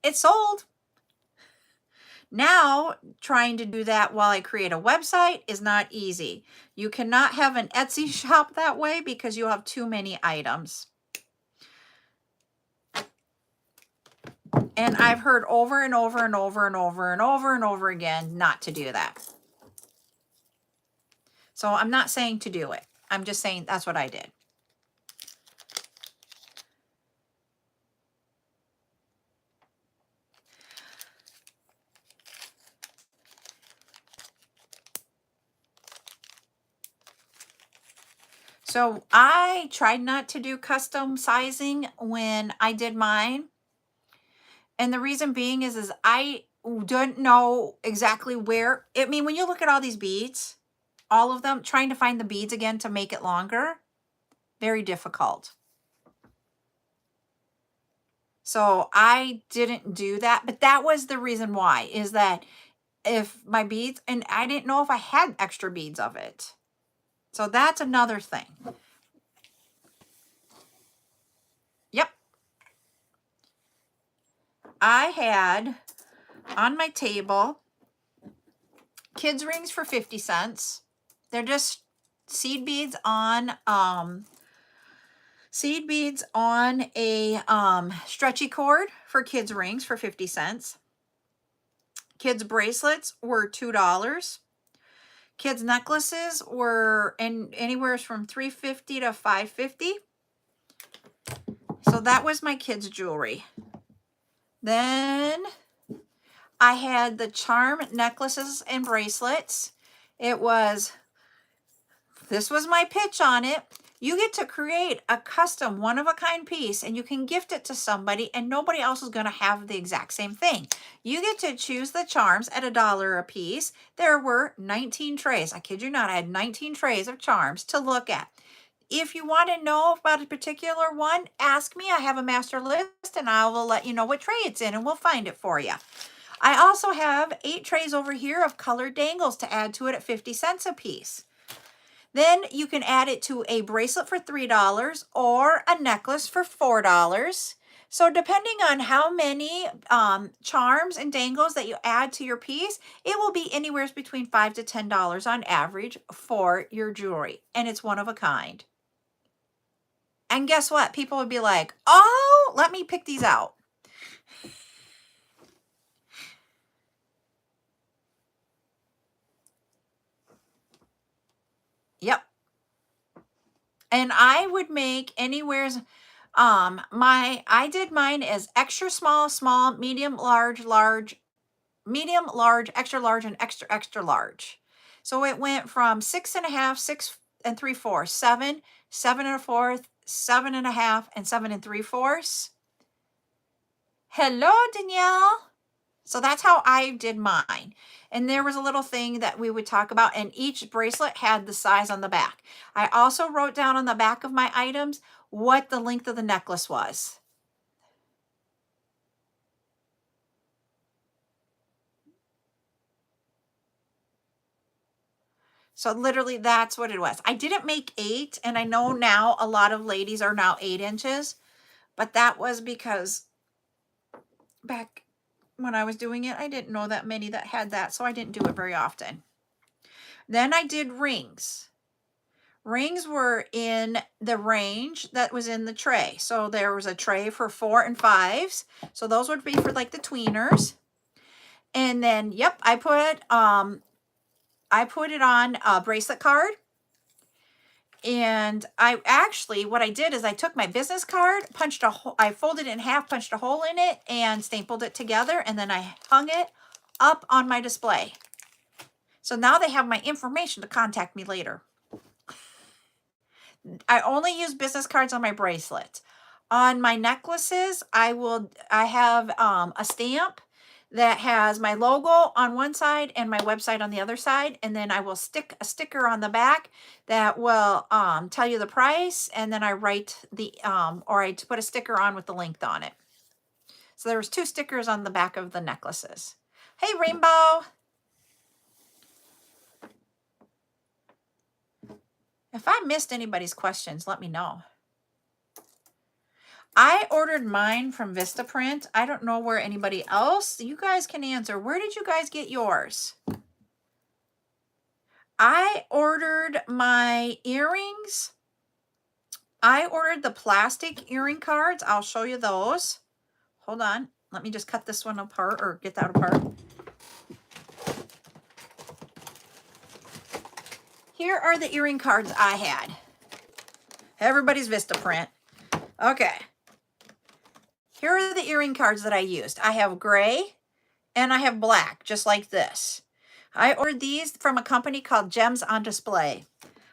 It sold. Now, trying to do that while I create a website is not easy. You cannot have an Etsy shop that way because you have too many items. And I've heard over and over and over and over and over and over again not to do that. So I'm not saying to do it. I'm just saying that's what I did. So I tried not to do custom sizing when I did mine. And the reason being is I don't know exactly where. I mean, when you look at all these beads, all of them, trying to find the beads again to make it longer, very difficult. So I didn't do that, but that was the reason why, is that if my beads, and I didn't know if I had extra beads of it. So that's another thing. Yep. I had on my table kids rings for 50 cents. They're just seed beads on a stretchy cord for kids rings for 50 cents. Kids bracelets were $2. Kids necklaces were anywhere from $3.50 to $5.50. So that was my kids jewelry. Then I had the charm necklaces and bracelets. This was my pitch on it. You get to create a custom one-of-a-kind piece and you can gift it to somebody and nobody else is going to have the exact same thing. You get to choose the charms at $1 a piece. There were 19 trays. I kid you not, I had 19 trays of charms to look at. If you want to know about a particular one, ask me. I have a master list and I will let you know what tray it's in and we'll find it for you. I also have 8 trays over here of colored dangles to add to it at 50 cents a piece. Then you can add it to a bracelet for $3 or a necklace for $4. So depending on how many charms and dangles that you add to your piece, it will be anywhere between $5 to $10 on average for your jewelry. And it's one of a kind. And guess what? People would be like, oh, let me pick these out. Yep. And I would make anywheres, I did mine as extra small, small, medium, large, large, medium, large, extra large, and extra, extra large. So it went from 6.5, 6 3/4, 7, 7 1/4, 7.5, and 7 3/4. Hello, Danielle. So that's how I did mine. And there was a little thing that we would talk about, and each bracelet had the size on the back. I also wrote down on the back of my items what the length of the necklace was. So literally that's what it was. I didn't make 8, and I know now a lot of ladies are now 8 inches, but that was because back when I was doing it, I didn't know that many that had that, so I didn't do it very often. Then I did rings. Rings were in the range that was in the tray. So there was a tray for 4 and 5s. So those would be for like the tweeners. And then, yep, I put it on a bracelet card. And I actually, what I did is I took my business card, I folded it in half, punched a hole in it, and stapled it together. And then I hung it up on my display. So now they have my information to contact me later. I only use business cards on my bracelets. On my necklaces, I have a stamp that has my logo on one side and my website on the other side, and then I will stick a sticker on the back that will tell you the price, and then I write or I put a sticker on with the length on it. So there was 2 stickers on the back of the necklaces. Hey, Rainbow. If I missed anybody's questions, let me know. I ordered mine from Vistaprint. I don't know where anybody else. You guys can answer. Where did you guys get yours? I ordered my earrings. I ordered the plastic earring cards. I'll show you those. Hold on. Let me just cut this one apart or get that apart. Here are the earring cards I had. Everybody's Vistaprint. Okay. Here are the earring cards that I used. I have gray and I have black, just like this. I ordered these from a company called Gems on Display.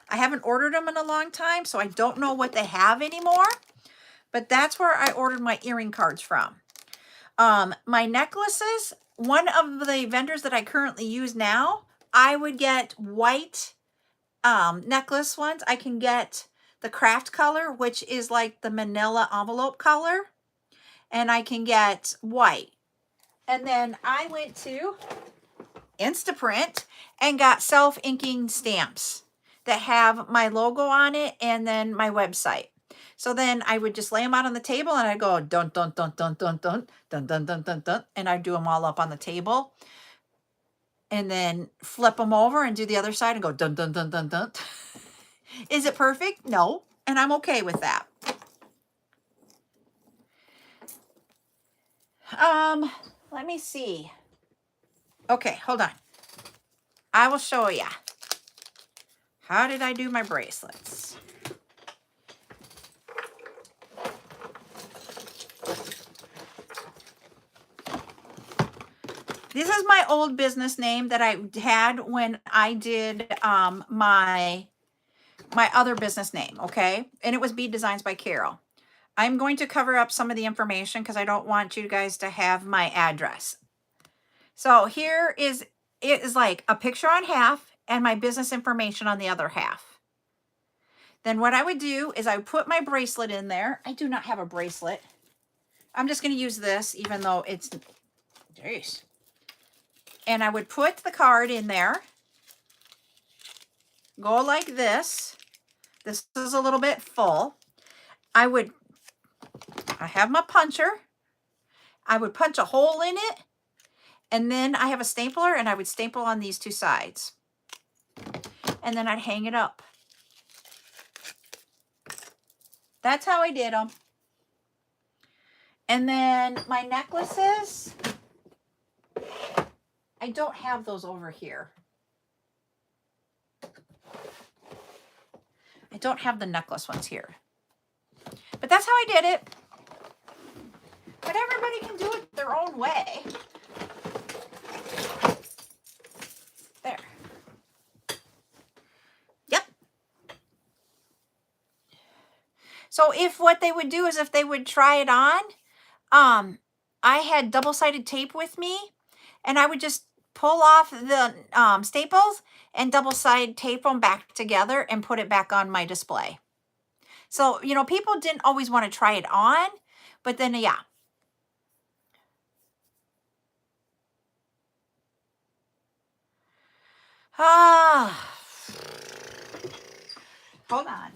I haven't ordered them in a long time, so I don't know what they have anymore. But that's where I ordered my earring cards from. My necklaces, one of the vendors that I currently use now, I would get white necklace ones. I can get the craft color, which is like the manila envelope color. And I can get white. And then I went to Instaprint and got self-inking stamps that have my logo on it and then my website. So then I would just lay them out on the table and I'd go dun dun dun dun dun dun dun dun dun dun dun, and I'd do them all up on the table. And then flip them over and do the other side and go dun dun dun dun dun. Is it perfect? No. And I'm okay with that. Let me see. Okay, hold on. I will show you. How did I do my bracelets? This is my old business name that I had when I did my other business name, okay? And it was Bead Designs by Carol. I'm going to cover up some of the information because I don't want you guys to have my address. So here it is like a picture on half and my business information on the other half. Then what I would do is I would put my bracelet in there. I do not have a bracelet. I'm just going to use this even though it's, jeez. And I would put the card in there. Go like this. This is a little bit full. I would I have my puncher. I would punch a hole in it, and then I have a stapler, and I would staple on these two sides. And then I'd hang it up. That's how I did them. And then my necklaces, I don't have those over here. I don't have the necklace ones here. But that's how I did it. But everybody can do it their own way. There. Yep. So if what they would do is if they would try it on, I had double-sided tape with me, and I would just pull off the staples and double-sided tape them back together and put it back on my display. So, you know, people didn't always want to try it on, but then, yeah. Hold on.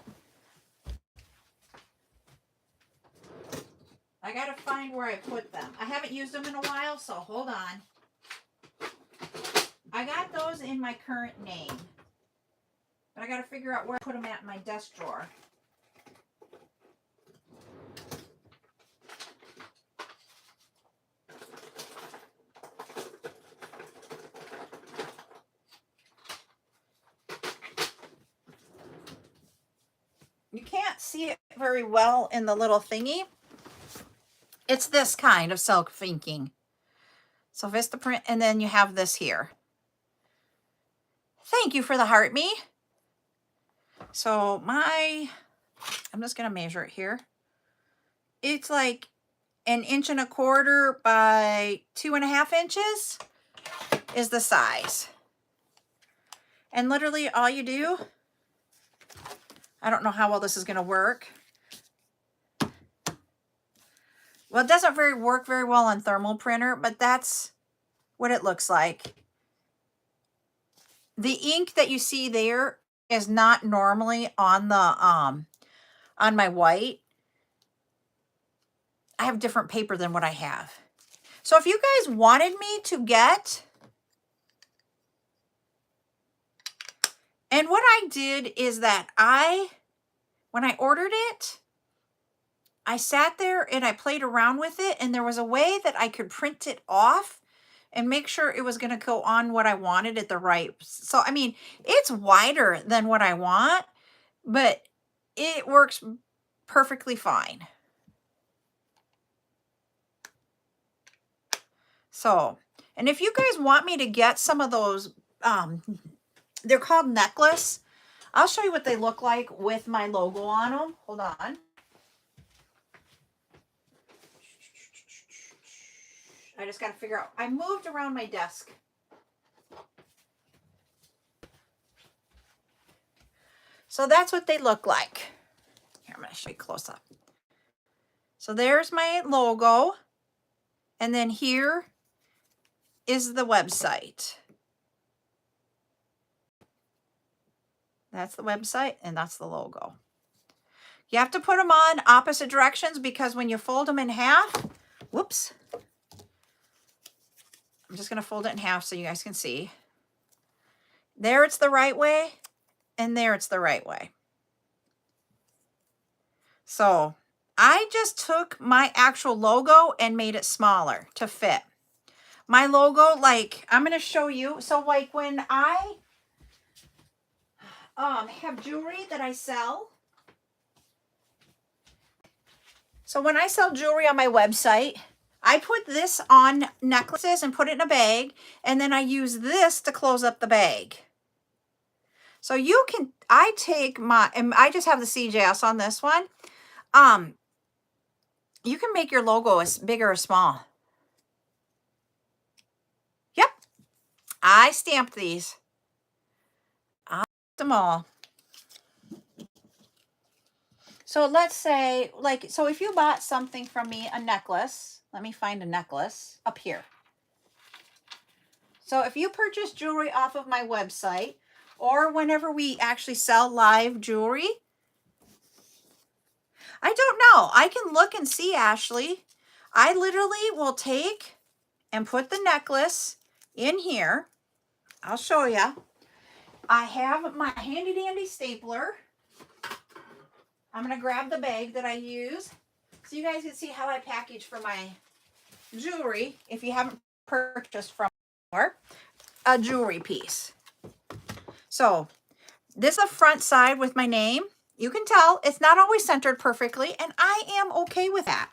I got to find where I put them. I haven't used them in a while, so hold on. I got those in my current name. But I got to figure out where I put them at in my desk drawer. You can't see it very well in the little thingy. It's this kind of self-inking. So Vistaprint, and then you have this here. Thank you for the heart, me. So I'm just going to measure it here. It's like 1.25 inches by 2.5 inches is the size. And literally all you do, I don't know how well this is going to work. Well, it doesn't work very well on thermal printer, but that's what it looks like. The ink that you see there is not normally on the on my white. I have different paper than what I have. So if you guys wanted me to get, and what I did is that when I ordered it, I sat there and I played around with it, and there was a way that I could print it off and make sure it was going to go on what I wanted at the right. So, I mean, it's wider than what I want, but it works perfectly fine. So, and if you guys want me to get some of those, they're called necklace. I'll show you what they look like with my logo on them. Hold on. I just got to figure out. I moved around my desk. So that's what they look like. Here, I'm going to show you close up. So there's my logo. And then here is the website. That's the website, and that's the logo. You have to put them on opposite directions because when you fold them in half, whoops. I'm just going to fold it in half so you guys can see. There it's the right way, and there it's the right way. So I just took my actual logo and made it smaller to fit. My logo, like, I'm going to show you. So, like, when I have jewelry that I sell. So when I sell jewelry on my website, I put this on necklaces and put it in a bag, and then I use this to close up the bag. So you can, I take my, and I just have the CJS on this one. You can make your logo as big or small. Yep. I stamped these. I stamped them all. So let's say, like, so if you bought something from me, a necklace, let me find a necklace up here. So if you purchase jewelry off of my website, or whenever we actually sell live jewelry, I don't know. I can look and see, Ashley. I literally will take and put the necklace in here. I'll show you. I have my handy dandy stapler. I'm going to grab the bag that I use so you guys can see how I package for my jewelry if you haven't purchased from before. A jewelry piece. So this is the front side with my name. You can tell it's not always centered perfectly, and I am okay with that.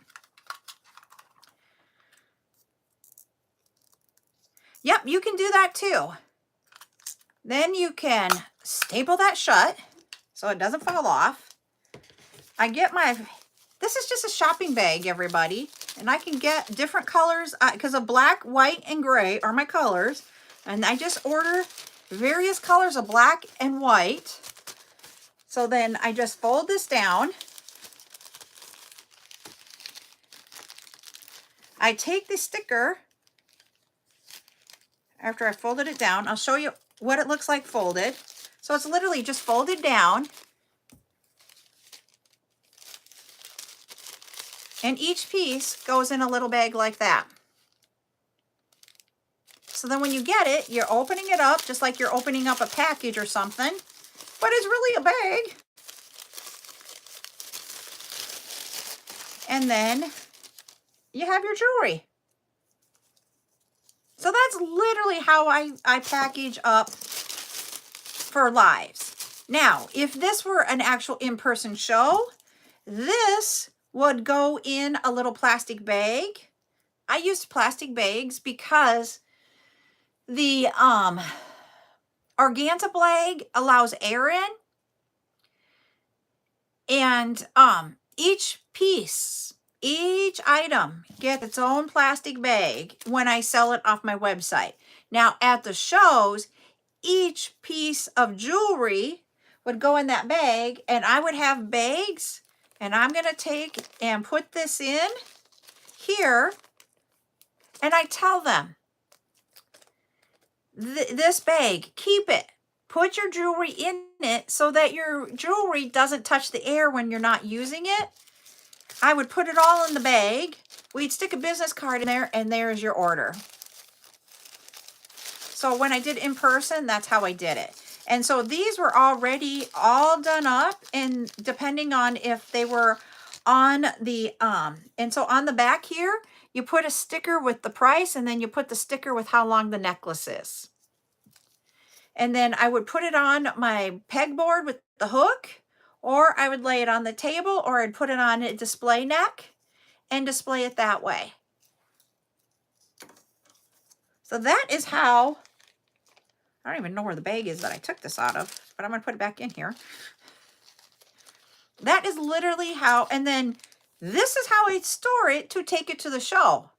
Yep, you can do that too. Then you can staple that shut so it doesn't fall off. I get this is just a shopping bag, everybody, and I can get different colors because of black, white, and gray are my colors, and I just order various colors of black and white. So then I just fold this down. I take the sticker after I folded it down. I'll show you what it looks like folded. So it's literally just folded down. And each piece goes in a little bag like that. So then when you get it, you're opening it up just like you're opening up a package or something. But it's really a bag. And then you have your jewelry. So that's literally how I package up for lives. Now, if this were an actual in-person show, this would go in a little plastic bag. I used plastic bags because the organza bag allows air in, and each piece, each item gets its own plastic bag when I sell it off my website. Now at the shows, each piece of jewelry would go in that bag, and I would have bags, and I'm going to take and put this in here, and I tell them, this bag, keep it. Put your jewelry in it so that your jewelry doesn't touch the air when you're not using it. I would put it all in the bag. We'd stick a business card in there, and there's your order. So when I did in person, that's how I did it. And so these were already all done up, and depending on if they were on the, and so on the back here, you put a sticker with the price, and then you put the sticker with how long the necklace is. And then I would put it on my pegboard with the hook, or I would lay it on the table, or I'd put it on a display neck and display it that way. So that is how, I don't even know where the bag is that I took this out of, but I'm going to put it back in here. That is literally how, and then this is how I store it to take it to the show.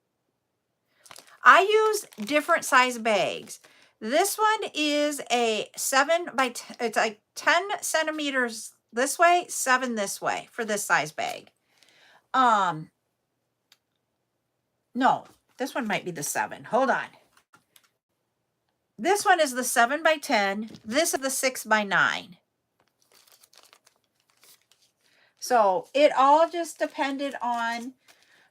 I use different size bags. This one is a 7 by 10, it's like 10 centimeters this way, 7 this way for this size bag. No, this one might be the 7. Hold on. This one is the 7 by 10. This is the 6 by 9. So it all just depended on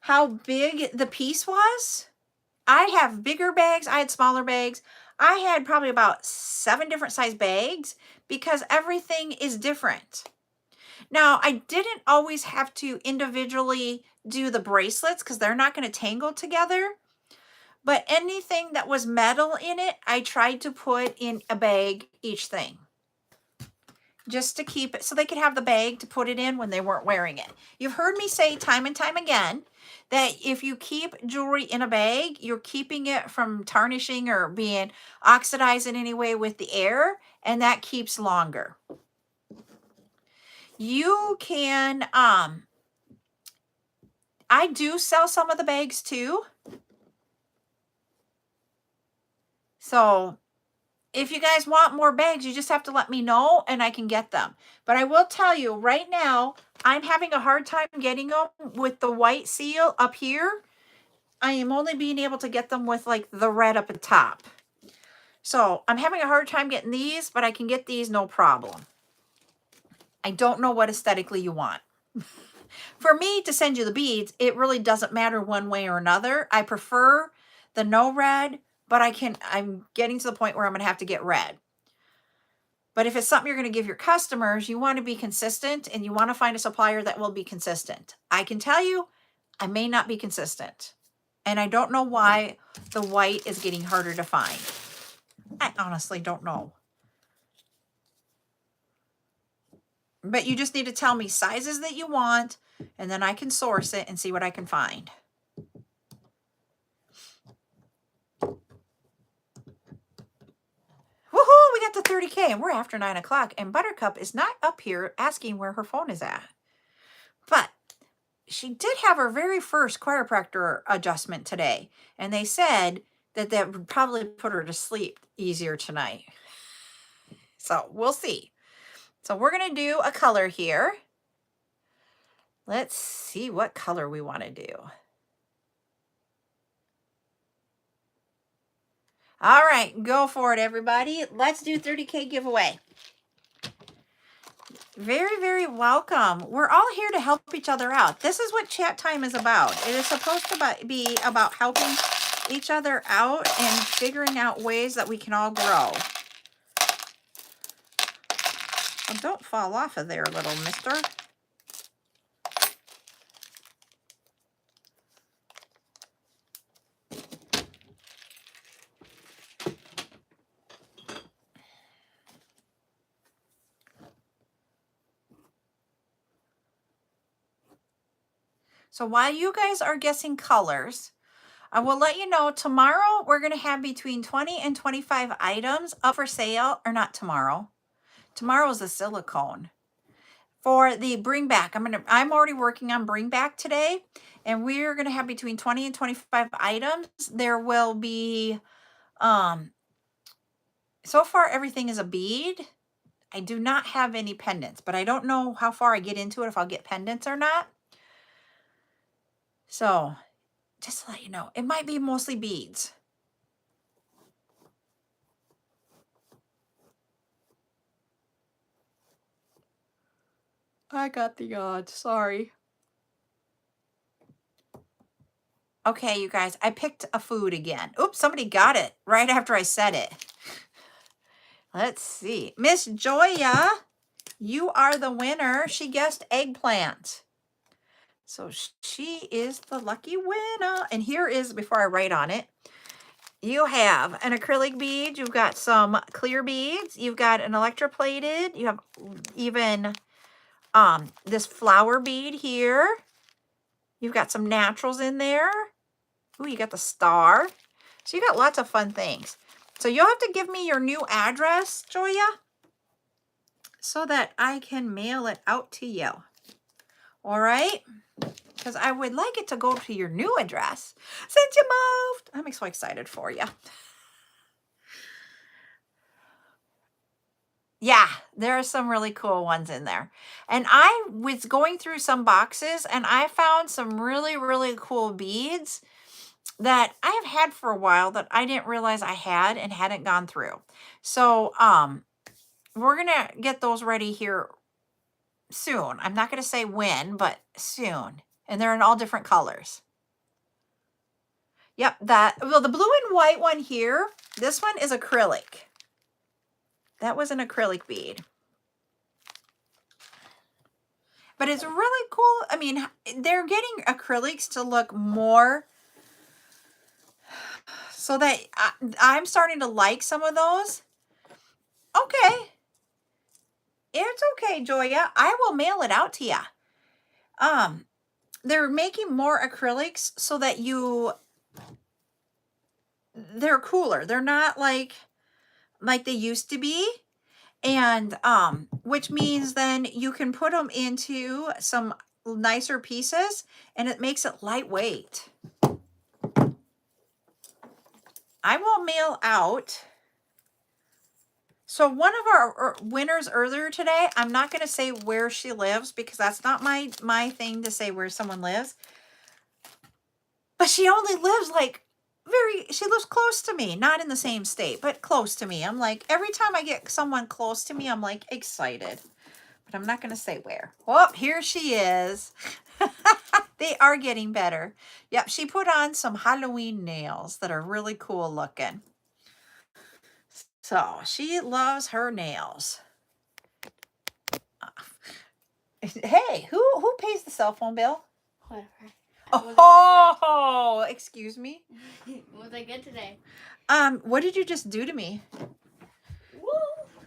how big the piece was. I have bigger bags. I had smaller bags. I had probably about 7 different size bags because everything is different. Now, I didn't always have to individually do the bracelets because they're not going to tangle together. But anything that was metal in it, I tried to put in a bag each thing. Just to keep it so they could have the bag to put it in when they weren't wearing it. You've heard me say time and time again that if you keep jewelry in a bag, you're keeping it from tarnishing or being oxidized in any way with the air, and that keeps longer. You can, I do sell some of the bags too. So if you guys want more bags, you just have to let me know and I can get them. But I will tell you right now, I'm having a hard time getting them with the white seal up here. I am only being able to get them with like the red up at the top. So I'm having a hard time getting these, but I can get these no problem. I don't know what aesthetically you want. For me to send you the beads, it really doesn't matter one way or another. I prefer the no red, but I'm getting to the point where I'm going to have to get red. But if it's something you're going to give your customers, you want to be consistent and you want to find a supplier that will be consistent. I can tell you, I may not be consistent. And I don't know why the white is getting harder to find. I honestly don't know. But you just need to tell me sizes that you want, and then I can source it and see what I can find. Woohoo! We got the 30K, and we're after 9 o'clock, and Buttercup is not up here asking where her phone is at. But she did have her very first chiropractor adjustment today, and they said that that would probably put her to sleep easier tonight. So we'll see. So we're going to do a color here. Let's see what color we want to do. All right, go for it, everybody. Let's do 30K giveaway. Very, very welcome. We're all here to help each other out. This is what chat time is about. It is supposed to be about helping each other out and figuring out ways that we can all grow. Well, don't fall off of there, little mister. So while you guys are guessing colors, I will let you know tomorrow we're going to have between 20 and 25 items up for sale, or not tomorrow. Tomorrow is the silicone. For the bring back, I'm already working on bring back today, and we're going to have between 20 and 25 items. There will be so far everything is a bead. I do not have any pendants, but I don't know how far I get into it, if I'll get pendants or not. So just to let you know, it might be mostly beads. I got the odds, sorry. Okay, you guys, I picked a food again. Oops, somebody got it right after I said it. Let's see. Miss Joya, you are the winner. She guessed eggplant. So she is the lucky winner. And here is, before I write on it, you have an acrylic bead. You've got some clear beads. You've got an electroplated. You have even this flower bead here. You've got some naturals in there. Ooh, you got the star. So you got lots of fun things. So you'll have to give me your new address, Joya, so that I can mail it out to you. All right? Because I would like it to go to your new address since you moved. I'm so excited for you. Yeah, there are some really cool ones in there. And I was going through some boxes and I found some really, really cool beads that I have had for a while that I didn't realize I had and hadn't gone through. So we're going to get those ready here soon. I'm not going to say when, but soon. And they're in all different colors. Yep, well, the blue and white one here, this one is acrylic. That was an acrylic bead. But it's really cool. I mean, they're getting acrylics to look more, so that I'm starting to like some of those. Okay. It's okay, Joya. I will mail it out to you. They're making more acrylics so that they're cooler. They're not like they used to be. And which means then you can put them into some nicer pieces and it makes it lightweight. I will mail out. So one of our winners earlier today, I'm not going to say where she lives because that's not my thing to say where someone lives. But she only lives she lives close to me, not in the same state, but close to me. I'm like, every time I get someone close to me, I'm like excited. but I'm not going to say where. Oh, here she is. They are getting better. Yep, she put on some Halloween nails that are really cool looking. So she loves her nails. Hey, who pays the cell phone bill? Whatever. Oh, excuse me. Was I good today? What did you just do to me? Woo!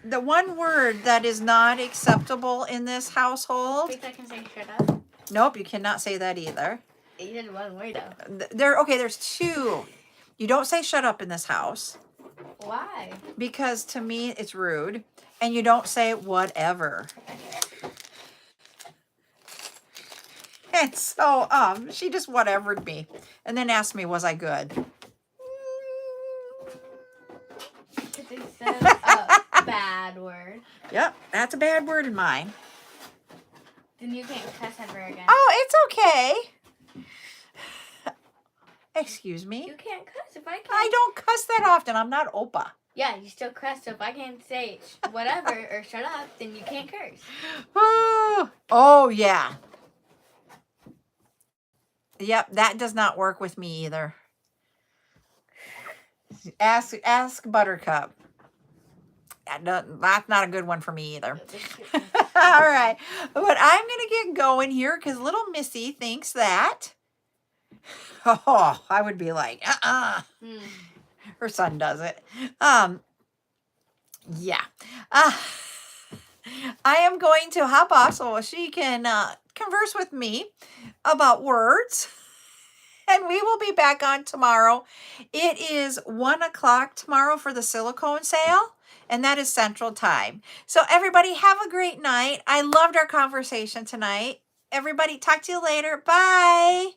The one word that is not acceptable in this household. Wait, I can say shut up. Nope, you cannot say that either. You did one word though. There's two. You don't say shut up in this house. Why? Because to me it's rude. And you don't say whatever. And so she just whatevered me and then asked me, was I good? Because it says a bad word. Yep, that's a bad word in mine. Then you can't cuss ever again. Oh, it's okay. Excuse me. You can't cuss if I can't. I don't cuss that often. I'm not Opa. Yeah, you still cuss, so if I can't say whatever or shut up, then you can't curse. Oh, yeah. Yep, that does not work with me either. Ask Buttercup. That's not a good one for me either. All right. But I'm going to get going here because little Missy thinks that. Oh, I would be like, Her son does it. Yeah. I am going to hop off so she can converse with me about words. And we will be back on tomorrow. It is 1 o'clock tomorrow for the silicone sale. And that is Central Time. So everybody have a great night. I loved our conversation tonight. Everybody talk to you later. Bye.